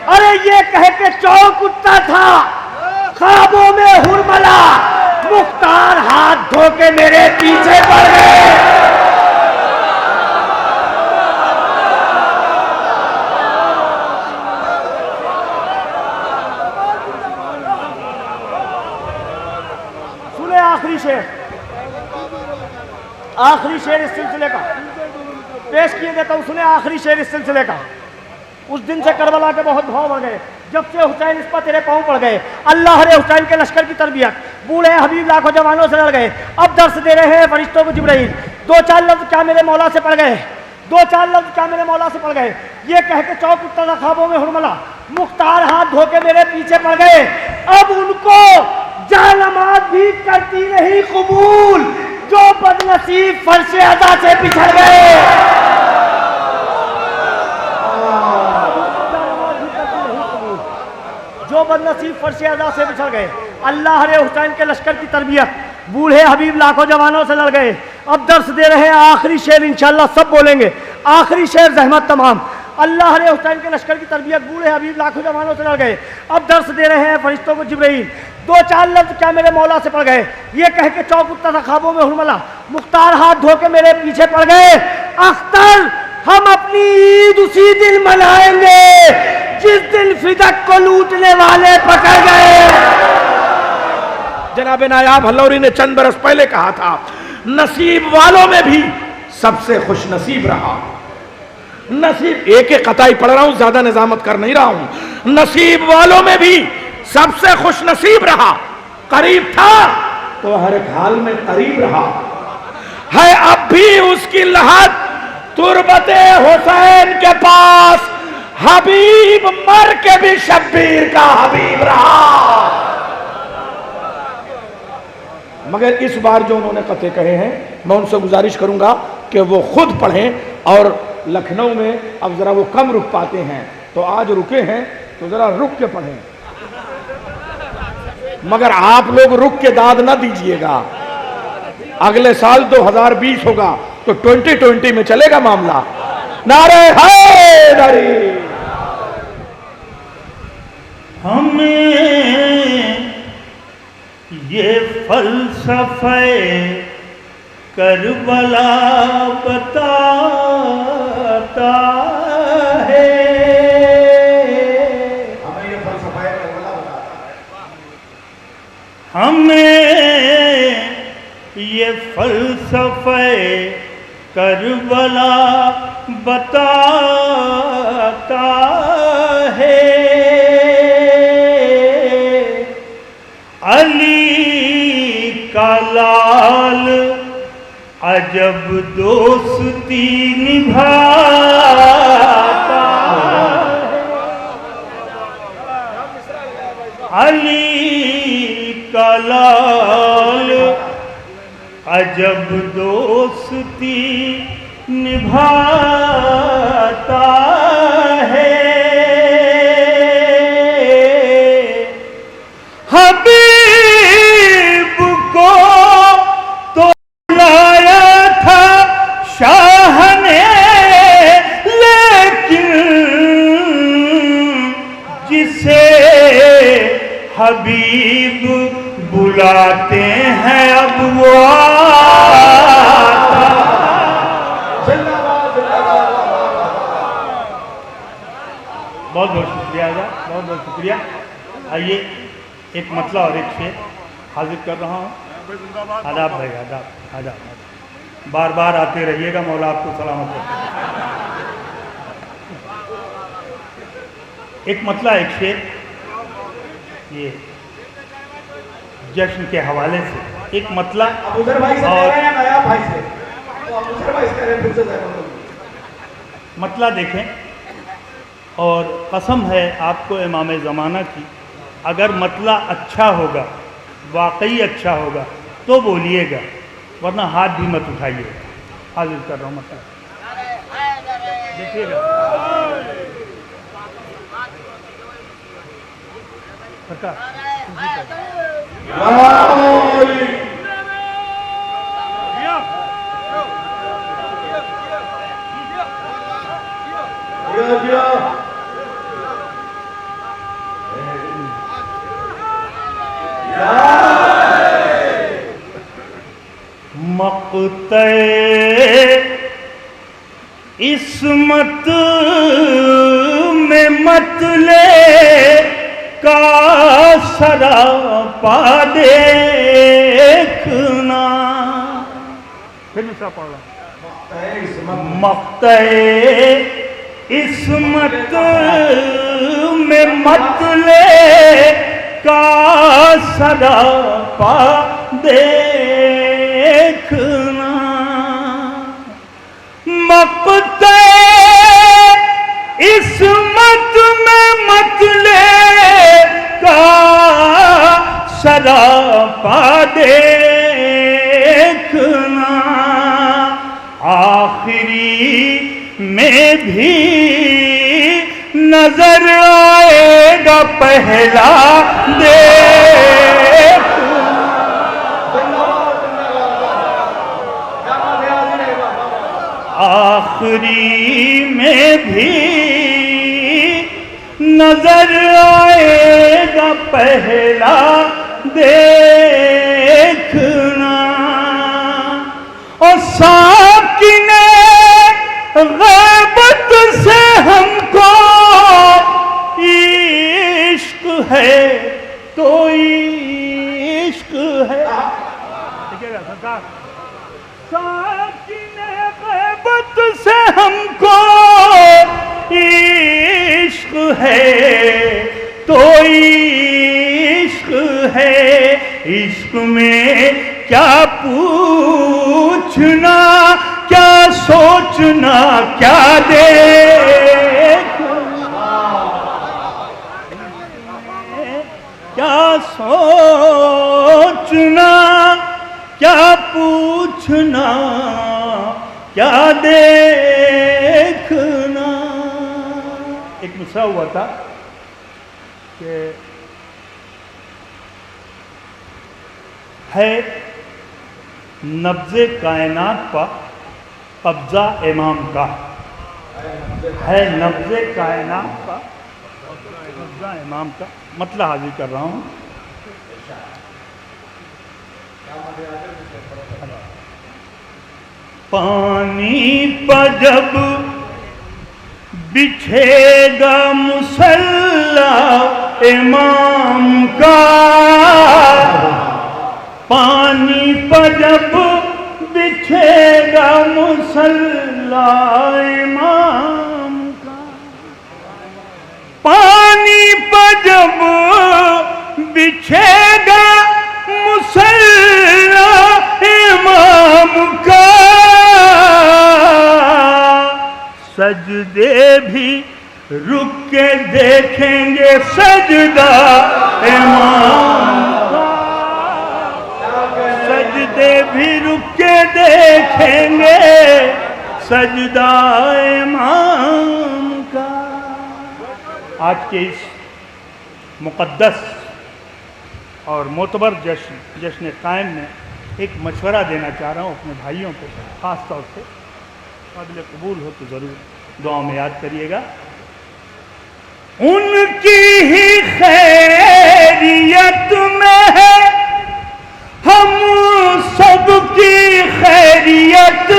अरे ये कह के चौक उठता था, ख्वाबों में हुरमला, मुख्तार हाथ धो के मेरे पीछे पड़ गए। सुने आखिरी शेर, आखिरी शेर इस सिलसिले का पेश किए देता हूं। सुने आखिरी शेर इस सिलसिले का। उस दिन से करबला के बहुत भाव बढ़ गए, जब से हुसैन इस पर तेरे पांव पड़ गए। अल्लाह ने हुसैन के लश्कर की तरबियत बूढ़े हबीब लाखों जवानों से लड़ गए। अब दर्श दे रहे हैं फरिश्तों को जिब्राइल। दो चार लफ्ज क्या मेरे मौला से पड़ गए, दो चार लफ्ज क्या मेरे मौला से पड़ गए। ये कह के चौक उठता था, ख्वाबों में हुरमला, मुख्तार हाथ धो के मेरे पीछे पड़ गए। अब उनको जानमाज भी करती नहीं कबूल, जो बदनसीब फर्शे अदा से पिछड़ गए। जो बदनसीब फर्शे अदा से बिछड़ गए। अल्लाह ने हुसैन के लश्कर की तरबियत बूढ़े हबीब लाखों जवानों से लड़ गए। अब दर्श दे रहे हैं आखिरी शेर, इंशाअल्लाह सब बोलेंगे। आखिरी शेर ज़हमत तमाम। अल्लाह ने हुसैन के लश्कर की तरबियत बूढ़े हबीब लाखों जवानों से लड़ गए। अब दर्श दे रहे हैं फरिश्तों को जिब्राइल। दो चार लफ्ज क्या मेरे मौला से पड़ गए। ये कह के चौक उठता था, ख्वाबों में हुरमला, मुख्तार हाथ धो के मेरे पीछे पड़ गए। अख्तर, हम अपनी ईद उसी दिन मनाएंगे जिस दिन फिदक को लूटने वाले पकड़ गए। जनाब नायाब हल्लौरी ने चंद बरस पहले कहा था, नसीब वालों में भी सबसे खुश नसीब रहा। नसीब एक एक कताई पढ़ रहा हूं, ज्यादा निजामत कर नहीं रहा हूं। नसीब वालों में भी सबसे खुश नसीब रहा। करीब था तो हर एक हाल में करीब रहा है। अब भी उसकी लहद तुरबते हुसैन के पास, हबीब मर के भी शब्बीर का हबीब रहा। मगर इस बार जो उन्होंने कथे कहे हैं, मैं उनसे गुजारिश करूंगा कि वो खुद पढ़ें। और लखनऊ में अब जरा वो कम रुक पाते हैं, तो आज रुके हैं तो जरा रुक के पढ़ें। मगर आप लोग रुक के दाद ना दीजिएगा। अगले साल 2020 होगा तो 2020 में चलेगा मामला। नारे हैदरी। हमें ये फलसफे करबला बताता है। हमें ये फलसफा करबला बताता है। हमें ये फलसफे करबला बताता है। अली का लाल अजब दोस्ती निभाता है। अली का लाल अजब दोस्ती निभाता है। हबीब को तो लाया बुलाते हैं अब वो आता। बहुत बहुत शुक्रिया आजाद, बहुत बहुत शुक्रिया। आइए एक मतला और एक शेर हाजिर कर रहा हूँ। आदाब भाई, आदाब आदाब। बार बार आते रहिएगा, मौला आपको सलामत रखे। एक मतला एक शेर, ये जश्न के हवाले से एक मतला उधर भाई से और कह रहे हैं, नया भाई से तो आप उधर भाई से कह रहे हैं, फिर से मतला देखें। और कसम है आपको इमाम ज़माना की, अगर मतला अच्छा होगा, वाकई अच्छा होगा तो बोलिएगा, वरना हाथ भी मत उठाइएगा। हाजिर कर रहा हूँ मतला, देखिएगा। सरकार मक़ते इस्मत में मतले का सरापा देखना। फिर दूसरा पढ़ रहा, मक़ते इस्मत में मतले का सरापा देखना। मक़ते इस्मत में मतले का सरापा देखना। आखिरी में भी नजर आएगा पहला आखिरी में भी नजर आएगा पहला देखना। और साकिने गैबत से हमको इश्क है तो इश्क है। देखिएगा सरकार, साकिने गैबत से हमको इश्क है तो इश्क है। इश्क में क्या पूछना, क्या सोचना, क्या देखना, क्या सोचना, क्या पूछना, क्या देखना। एक मिसरा हुआ था कि है नब्ज़े कायनात पर कब्ज़ा इमाम का, है नब्ज़े कायनात पर कब्ज़ा इमाम का। मतलब हाजिर कर रहा हूँ। पानी पर जब बिछेगा मुसल्ला इमाम का, पानी पर जब बिछेगा मुसल्ला इमाम का, पानी पर जब बिछेगा मुसल्ला इमाम का, सजदे भी रुक के देखेंगे सजदा इमाम का, सजदे भी रुक के देखेंगे सजदा इमाम का। आज के इस मुक़द्दस और मोतबर जश्न कायम में एक मशवरा देना चाह रहा हूँ अपने भाइयों को, ख़ास तौर से काबिल कबूल हो तो ज़रूर दुआ में याद करिएगा। उनकी ही खैरियत में है खैरियत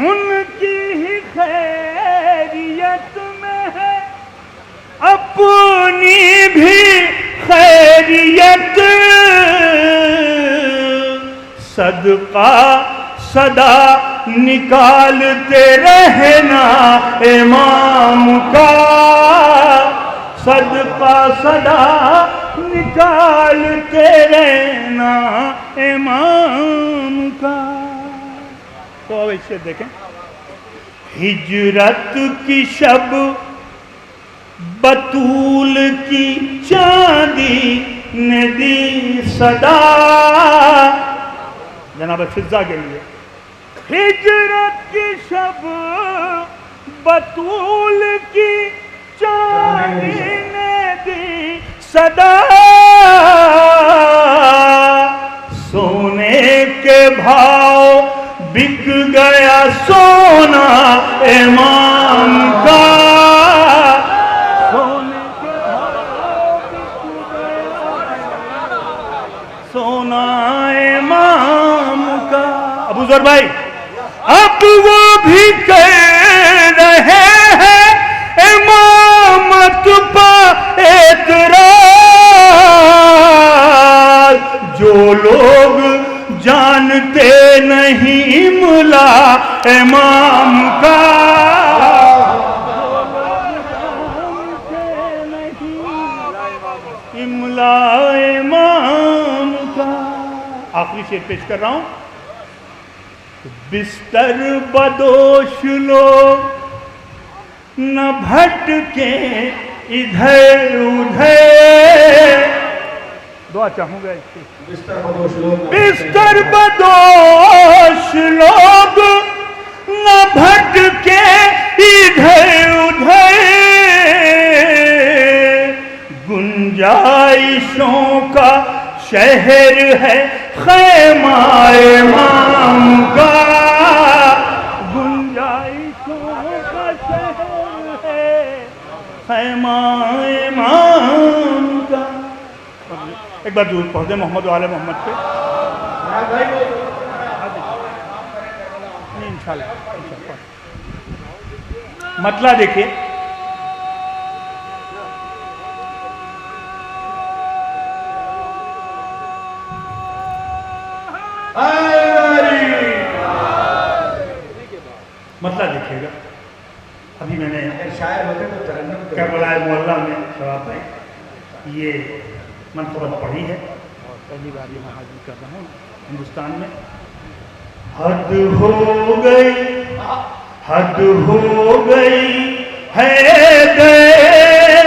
उनकी ही खैरियत में है, अपनी भी खैरियत। सदका सदा निकालते रहना इमाम का, सदका सदा निकालते रहना इमाम का। तो अब इसे देखें, हिजरत की शब बतूल की चांदी ने दी सदा, जनाब फिजा के लिए। हिजरत की शब बतूल की चांदी ने दी सदा, सोने के भाव बिक गया सोना इमाम का, सोने के भाव बिक गया सोना इमाम का। अबू ज़र भाई, अब वो भी कह रहे हैं इमामत पर एतराज, जो लोग जानते नहीं मुला इमाम का, इमला इमाम का। आखिरी शेर पेश कर रहा हूं, बिस्तर बदोश लोग न भटके इधर उधर, दुआ चाहूंगा इसकी। बिस्तर बदोश लोग न भटके इधर उधर, गुंजाइशों का शहर है खैमा इमाम का, गुंजाइशों का शहर है खैमा इमाम का। एक बार दूर पहुंचे मोहम्मद वाले मोहम्मद पे, इंशाल्लाह। मतला देखिए, मतलब देखिएगा। अभी मैंने करबला मोहल्ला में शराब है, ये मनक़बत पढ़ी है और पहली बार यहाँ हाजिर कर रहा हूँ हिंदुस्तान में। हद हो गई, हद हो गई है गए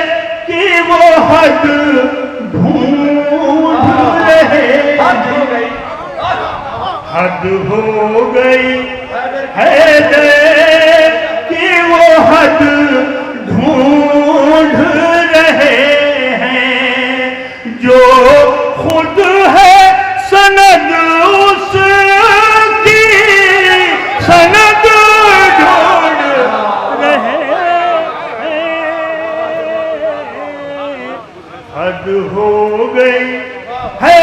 कि वो हद ढूंढ रहे, हद हो गई है कि वो हद ढूंढ रहे हैं, जो खुद है सनद उसकी सनद ढूंढ रहे हैं। हद हो गई है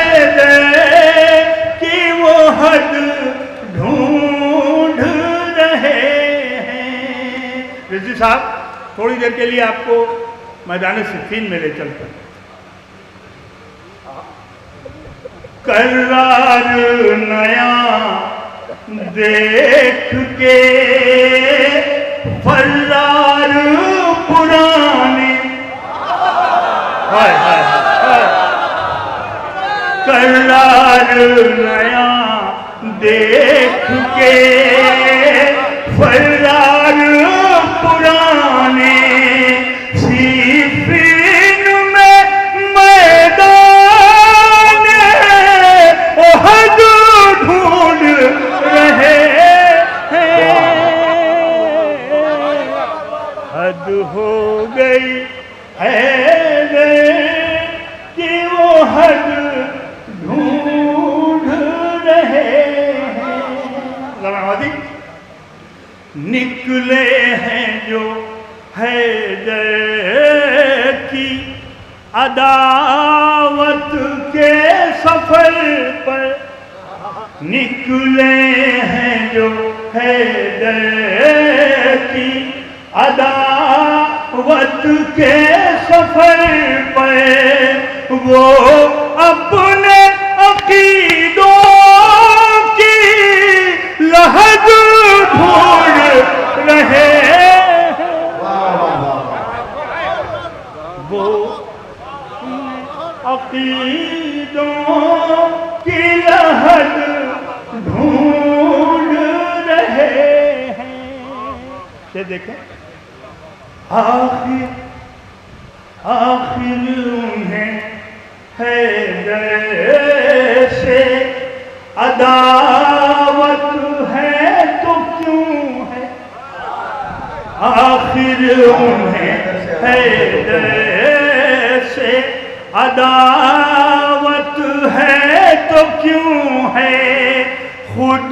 कि वो हद ढूंढ रहे हैं। रिजवी साहब, थोड़ी देर के लिए आपको मैदान सिफ़ीन में ले चलता हूं। करार नया देख के फरार पुराने, हाय हाय हाय, करार नया देख के फरार पुराने, सिफ़ीन में मैदान ओहद ढूंढ रहे हैं। हद हो गई है कि वो हद ढूंढ रहे हैं। निकले हैं जो हैदर की अदावत के सफर पर, निकले हैं जो हैदर की अदावत के सफर पर, वो अपने अकीदों की लहद ढूंढ रहे हैं। वो अकीदों की लहद ढूंढ रहे हैं। ये देखें, आखिर उन्हें हैदर से अदावत है तो क्यों है, आखिर उन्हें हैदर से अदावत है तो क्यों है, खुद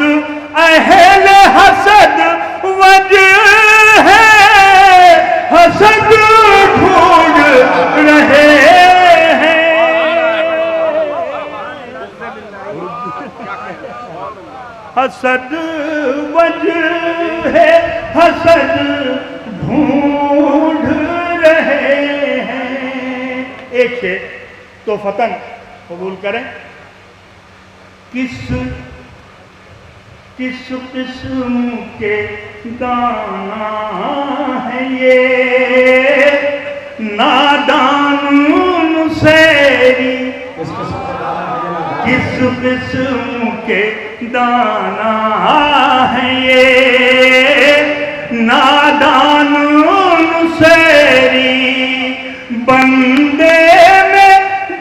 अहल हसद वजह है, हसद ढूंढ रहे हैं। हसद वजह है, हसद ढूंढ रहे हैं। एक शेर तो फतन कबूल करें। किस किस्म के दाना है ये नादान मुसेरी, किस किस्म के दाना है ये नादान मुसेरी, बंदे में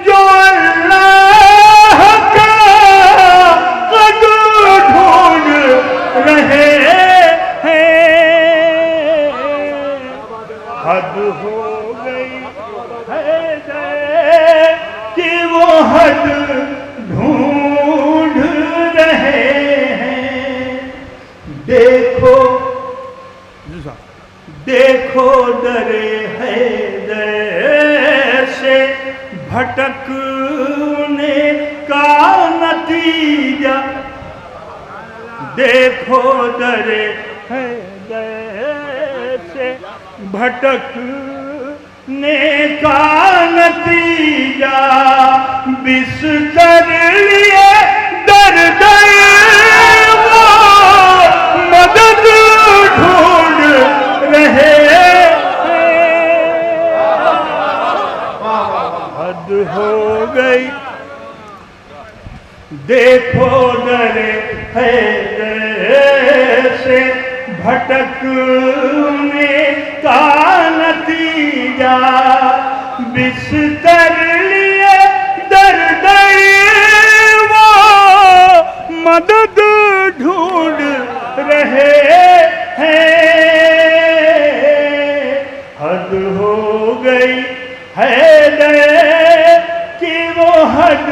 जो अल्लाह का कदर ढूंढ रहे हैं। हद हो गई है कि वो हद ढूंढ रहे हैं। देखो देखो दरे हैदर से भटकने का नतीजा, देखो दरे हैदर से भटकने का नतीजा, बिस्तर लिए दर्द वो मदद ढूंढ रहे हैं। हद हो गई, देखो दरे हैदर से भटकने का नतीजा, बिस्तर लिए दर्द वो मदद ढूंढ रहे हैं। हद हो गई हैदर कि वो हद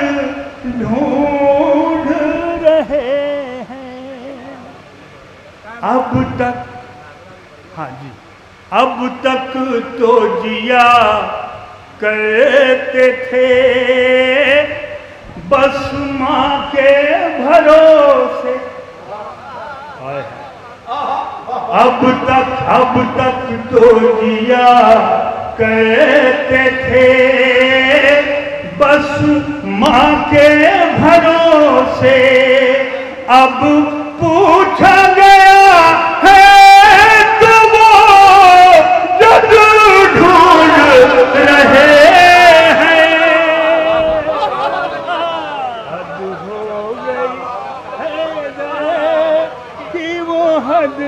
ढूंढ रहे हैं। अब तक, हाँ जी, अब तक तो जिया करते थे बस माँ के भरोसे, अब तक तो जिया करते थे बस माँ के भरोसे, अब पूछा गया है तो वो जद ढूंढ रहे हैं। हद हो गई है कि वो हद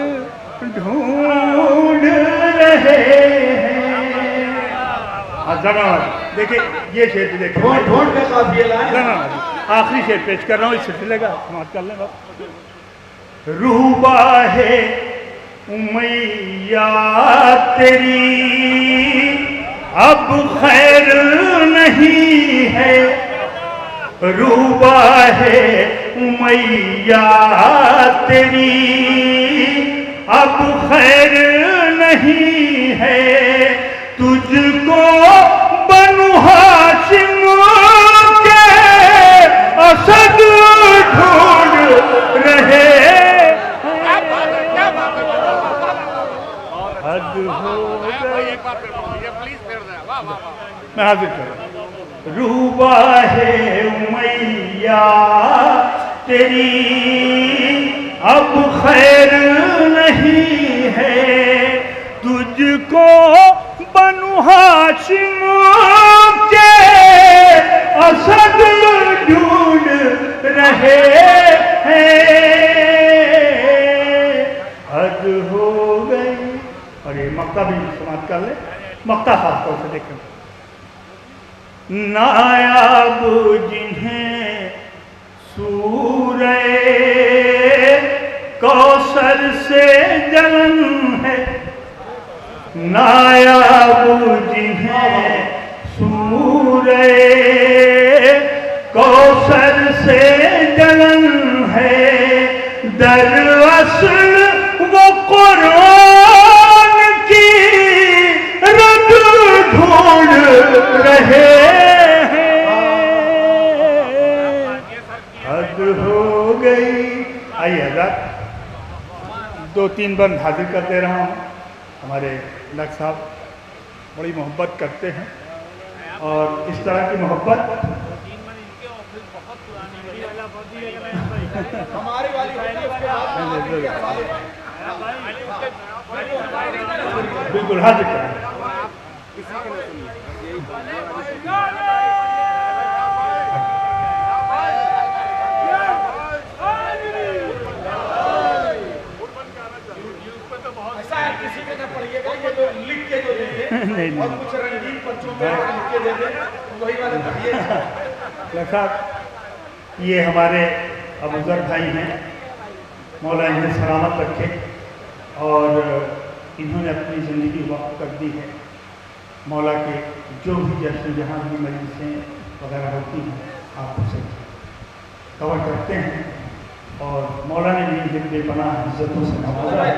ढूंढ रहे हैं। देखिए ये शेर भी देखिए, ढूंढ के काफिया लाए। आखिरी शेर पेश कर रहा हूँ, इस सिलसिले का समाप्त कर लेंगे। रूबा है उमैया तेरी अब खैर नहीं है, रूबा है उमैया तेरी अब खैर नहीं है, तुझको बनु हाशिम के असद ढूंढ मैं हाजिर करूँ। रूबा है उमैया तेरी अब खैर नहीं है, तुझको बनु हाशिम के असद ढूंढ रहे हैं। हद हो गई। और ये मक्का भी समाप्त कर ले, मक्का खास तौर से देखें। नायाब जिन्हें सूरे कौसर से जलन है, नायाब जिन्हें सूरे कौसर से जलन है, दरअसल वो कुरान की रद ढूंढ रहे हैं। हद हो गई। आइए हज़रात, 2-3 बंद हाजिर कर दे रहा हूँ। हमारे लक साहब बड़ी मोहब्बत करते हैं और इस तरह की मोहब्बत हमारी वाली बिल्कुल हाजिर करें। किसी के न पढ़िएगा, ये तो लिख के जो देंगे नहीं, और कुछ रंगीन पर्चों में लिख के दे दें, वही वाले पढ़िएगा। ये हमारे अबूजर भाई हैं, मौला इन्हें सलामत रखे और इन्होंने अपनी ज़िंदगी वक्त कर दी है। मौला के जो भी जश्न जहाँ भी मजलिसें वगैरह होती हैं आप उसे कवर करते हैं और मौला ने भी इन्हें बेपनाह इज्जतों से नवाजा है।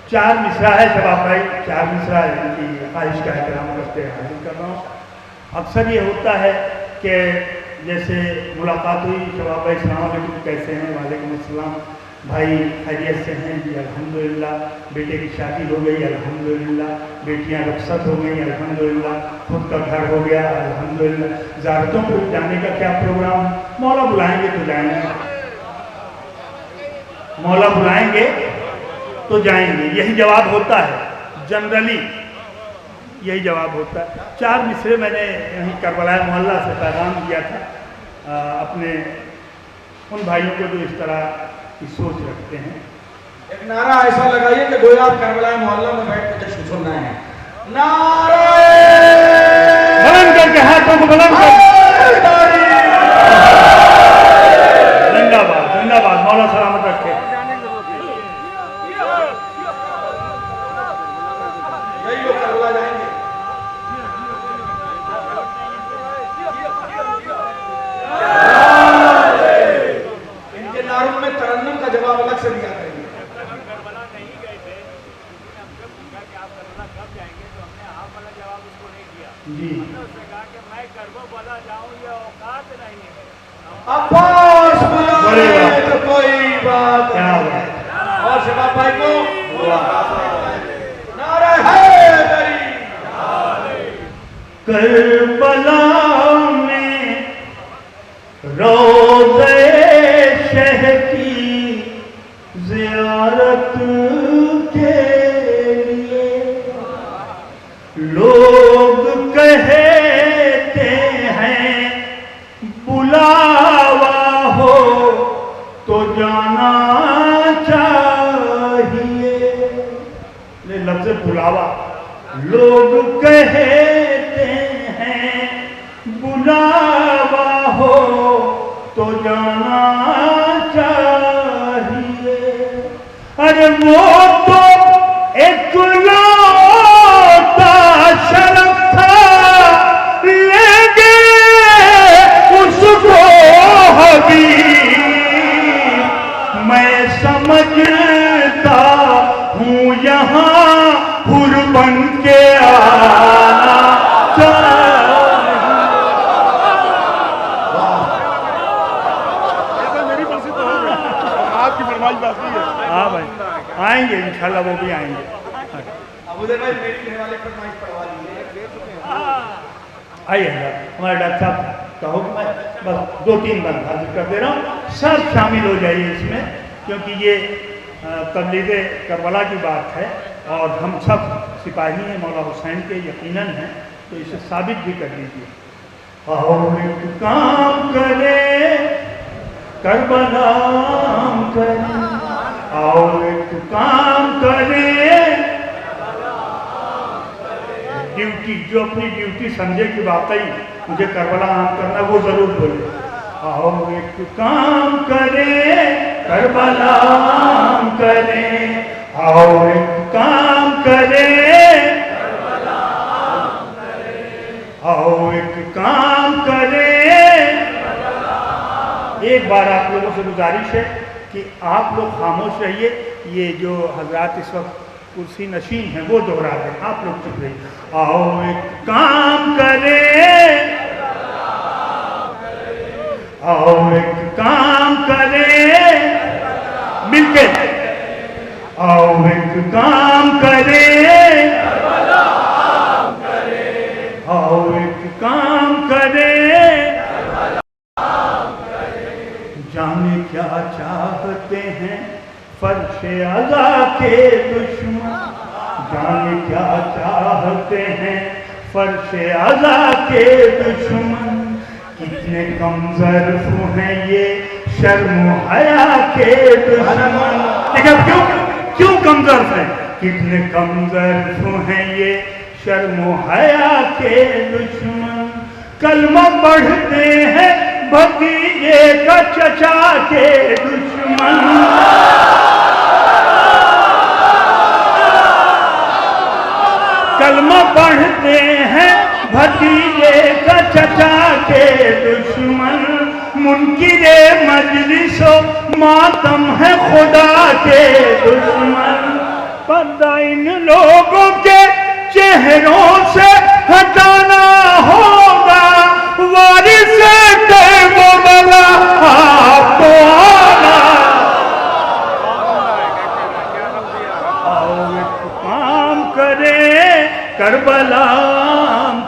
4 मिसरा है शबाब भाई, 4 मिसरा इनकी ख्वाहिश का एहतराम करते हैं हाजिर कर रहा हूँ। अक्सर ये होता है कि जैसे मुलाकात हुई, शबाब भाई अस्सलाम वालेकुम, कैसे हैं? वालेकुम अस्सलाम भाई, खैरियत से हैं जी? अल्हम्दुलिल्लाह। बेटे की शादी हो गई अल्हम्दुलिल्लाह, बेटियां रुखसत हो गई अल्हम्दुलिल्लाह, खुद का घर हो गया अल्हम्दुलिल्लाह। ज़ियारतों पर जाने का क्या प्रोग्राम? मौला बुलाएंगे तो जाएंगे, मौला बुलाएंगे तो जाएंगे, यही जवाब होता है। जनरली यही जवाब होता है। 4 मिसरे मैंने यहीं करबला मोहल्ला से पैगाम दिया था अपने उन भाइयों को जो इस तरह की सोच रखते हैं। एक नारा ऐसा लगाइए कि गोया आप करबला मोहल्ला में बैठ के जश्न सुनना है। नारा बुलंद करके हाथों को बुलंद कर, जिंदाबाद जिंदाबाद, मौला सलामत रखे। यही लोग करबला जाएंगे। इनके नारों में तरन्नुम का जवाब अलग से दिया करेंगे। जी अब्बास बुलाए तो कोई बात नहीं। और शबाब भाई को नारा हैदरी। करबला में रोज़े शह की ज़ियारत के लिए लोग कहते हैं बुलावा हो तो जाना चाहिए। ये लफ्ज़ बुलावा, लोग कहते हैं बुलावा हो तो जाना चाहिए। अरे वो तो एक लौता शरफ था, लेंगे उसको हबीब। मैं समझता हूँ यहाँ हुर बन के आना आपकी फरमाइश बाकी है। हाँ भाई, आएंगे इंशाल्लाह, वो भी आएंगे। अबूजर भाई मेरी वाले फरमाइश पढ़वा दीजिए। आइए हमारे डॉक्टर साहब का हुक्म है, बस 2-3 बार हाजिर कर दे रहा हूँ, सब शामिल हो जाइए इसमें, क्योंकि ये तबलीग करबला की बात है और हम सब सिपाही हैं मौला हुसैन के, यकीनन हैं, तो इसे साबित भी कर दीजिए। और एक काम करे करबला करे, और एक काम करे, ड्यूटी जो अपनी ड्यूटी समझे कि वाकई मुझे करबला आम करना, वो जरूर बोले। और एक काम करे करबला आम करे, और एक काम करे, और एक काम करे। एक बार आप लोगों से गुजारिश है कि आप लोग खामोश रहिए, ये जो हजरात इस वक्त कुर्सी नशीन है वो दोहरा दें, आप लोग चुप रहिए। आओ एक काम करे, आओ एक काम करे, मिलके आओ एक काम करे, आओ एक काम करे। जाने क्या चाहते हैं फर्शे अज़ा के दुश्मन, जाने क्या चाहते हैं फर्शे अज़ा के दुश्मन। कितने कमज़र्फ हैं ये शर्म हया के दुश्मन। देखिए क्यों कमज़र्फ हैं, कितने कमज़र्फ हैं ये शर्म हया के दुश्मन। कलमा पढ़ते हैं भतीजे का चचा के दुश्मन। कलमा पढ़ते हैं भतीजे का चचा के दुश्मन। मुनकिरे मजलिसो मातम है खुदा के दुश्मन। पर्दा इन लोगों के चेहरों से हटाना होगा, वारिस करबला आपको आना। आओ एक काम करे करबला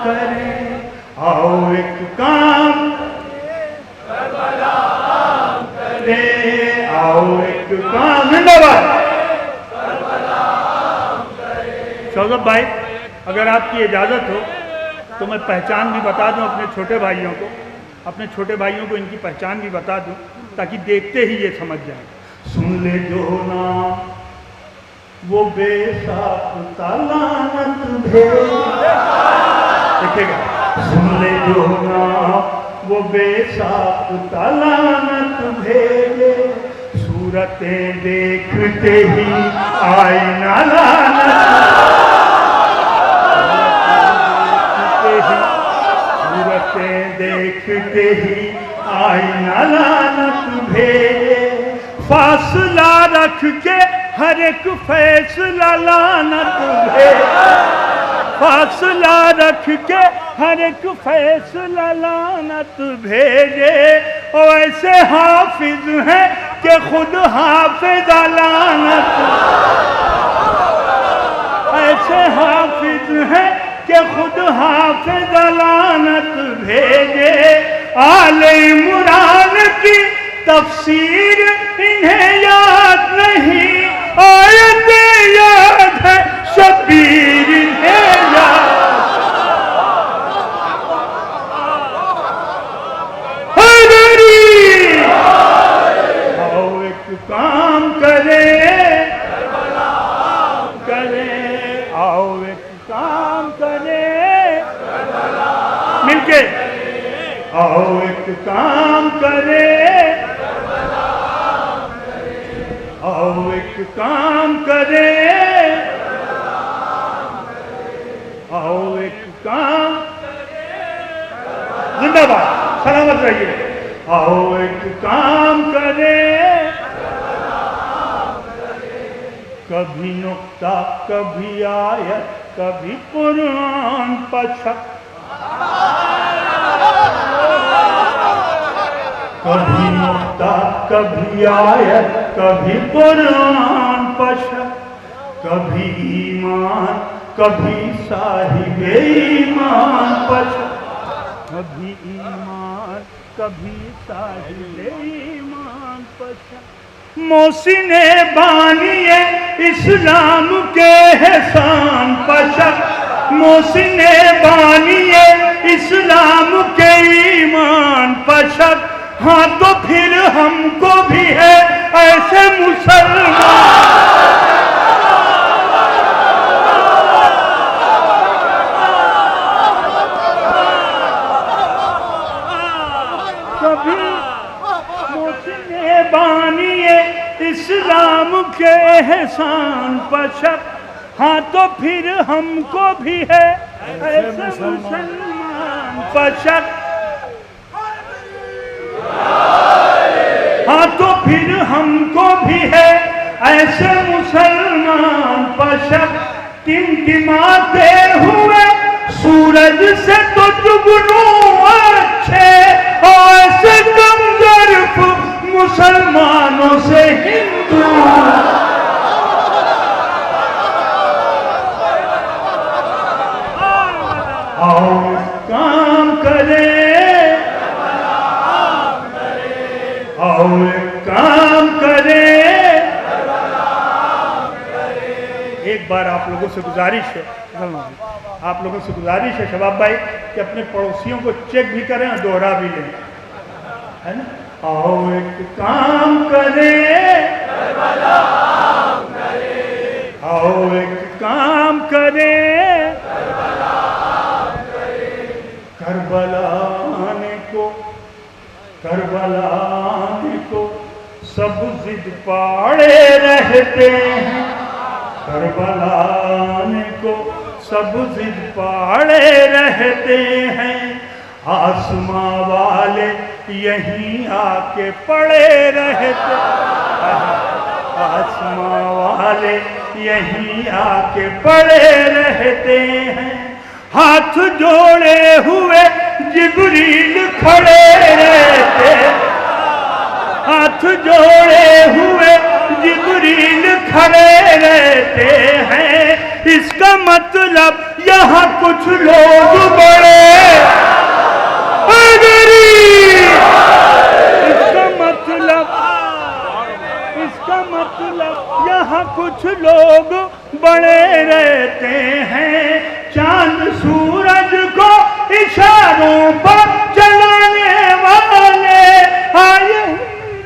करे, आओ एक काम करबला करे, आओ एक काम। जिंदाबाद शौकत भाई, अगर आपकी इजाज़त हो तो मैं पहचान भी बता दूं अपने छोटे भाइयों को, अपने छोटे भाइयों को इनकी पहचान भी बता दूं ताकि देखते ही ये समझ जाए। सुन ले जो नाम वो बेसाख्ता लानत भेजे, देखिएगा, सुन ले जो नाम वो बेसाख्ता लानत भेजे। सूरतें देखते ही आईना लानत, सूरतें देखते ही आईना लानत भेजे। फासला रख के हर एक फैसला लानत भेजे। फासला रख के हर एक फैसला लानत भेजे। और ऐसे हाफिज हैं कि खुद हाफिज लानत, ऐसे हाफिज हैं कि खुद हाफिज लानत भेजे। आले इमरान की तफसीर इन्हें याद नहीं, आयतें याद है शबीर इन्हें याद। आओ एक काम करे करे, आओ एक काम करे मिलके, आओ एक काम करे, आओ एक काम करे, आओ एक काम। जिंदाबाद, सलामत रहिए। आओ एक काम करे, कभी नुक्ता कभी आयत कभी कुरान पछक, कभी नुक्ता कभी आयत कभी कुरान पछक। कभी ईमान कभी साहिब ईमान पछक। कभी ईमान कभी साहिल ईमान पशा। मोहसिने बानिए इस्लाम के एहसान पशा। मोहसिने बानिए इस्लाम के ईमान पशक। हाँ तो फिर हमको भी है ऐसे मुसलमान। कभी मोहसिने बानिए इस्लाम के एहसान पशक। हाँ तो फिर हमको भी है ऐसे मुसलमान पशक। हाँ तो फिर हमको भी है ऐसे मुसलमान पशक। टिमटिमाते हुए सूरज से तो जुगनू अच्छे और ऐसे कमजोर मुसलमानों से हिंदू। आओ काम करें, आओ काम करें। एक बार आप लोगों से गुजारिश है, आप लोगों से गुजारिश है शबाब भाई कि अपने पड़ोसियों को चेक भी करें और दोहरा भी लें, है ना। आओ एक काम करें, आओ एक काम करें। करबला आने को, करबला आने को सब जिद पाड़े रहते हैं। करबला आने को सब जिद पाड़े रहते हैं। आसमां वाले यहीं आके पड़े रहते। आसमां वाले यहीं आके पड़े रहते हैं। हाथ जोड़े हुए जिब्रील खड़े रहते। हाथ जोड़े हुए जिब्रील खड़े रहते हैं। इसका मतलब यहाँ कुछ लोग बड़े इसका मतलब यहाँ कुछ लोग बड़े रहते हैं। चांद सूरज को इशारों पर चलाने वाले आए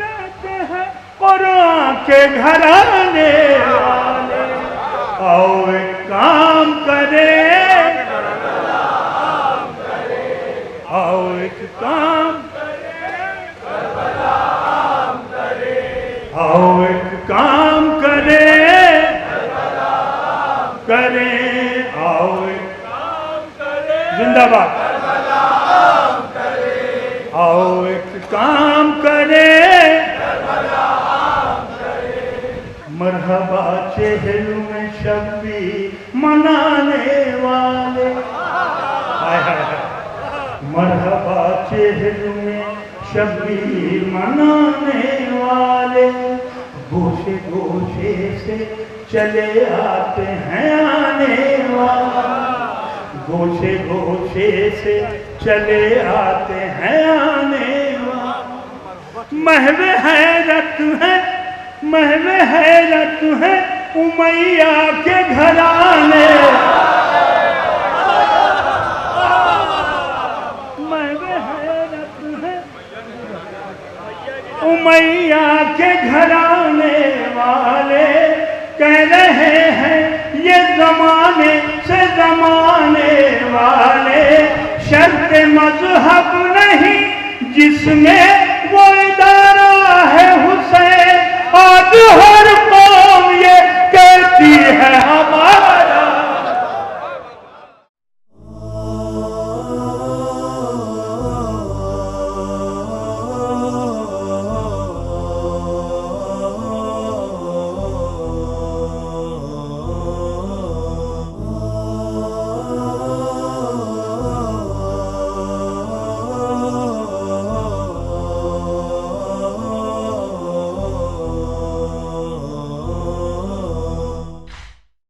रहते हैं कुरान के घराने वाले। आओ एक काम करें, आओ एक काम, आओ एक काम करें, करें, आओ एक काम करें। जिंदाबाद। आओ एक काम करें, मरहबा चेहरों में शब्बी मनाने वाले। हाय हाय हाय। मरहबा चेहरों में शब्बी मनाने वाले। गोशे गोशे से चले आते हैं आने वाले। गोशे गोशे से चले आते हैं आने वाले। महवे हैरत है, महवे हैरत है उमैया के घराने। महवे हैरत है उमैया के घराने वाले। कह रहे हैं ये जमाने से जमाने वाले। शर्त मजहब नहीं जिसमें वो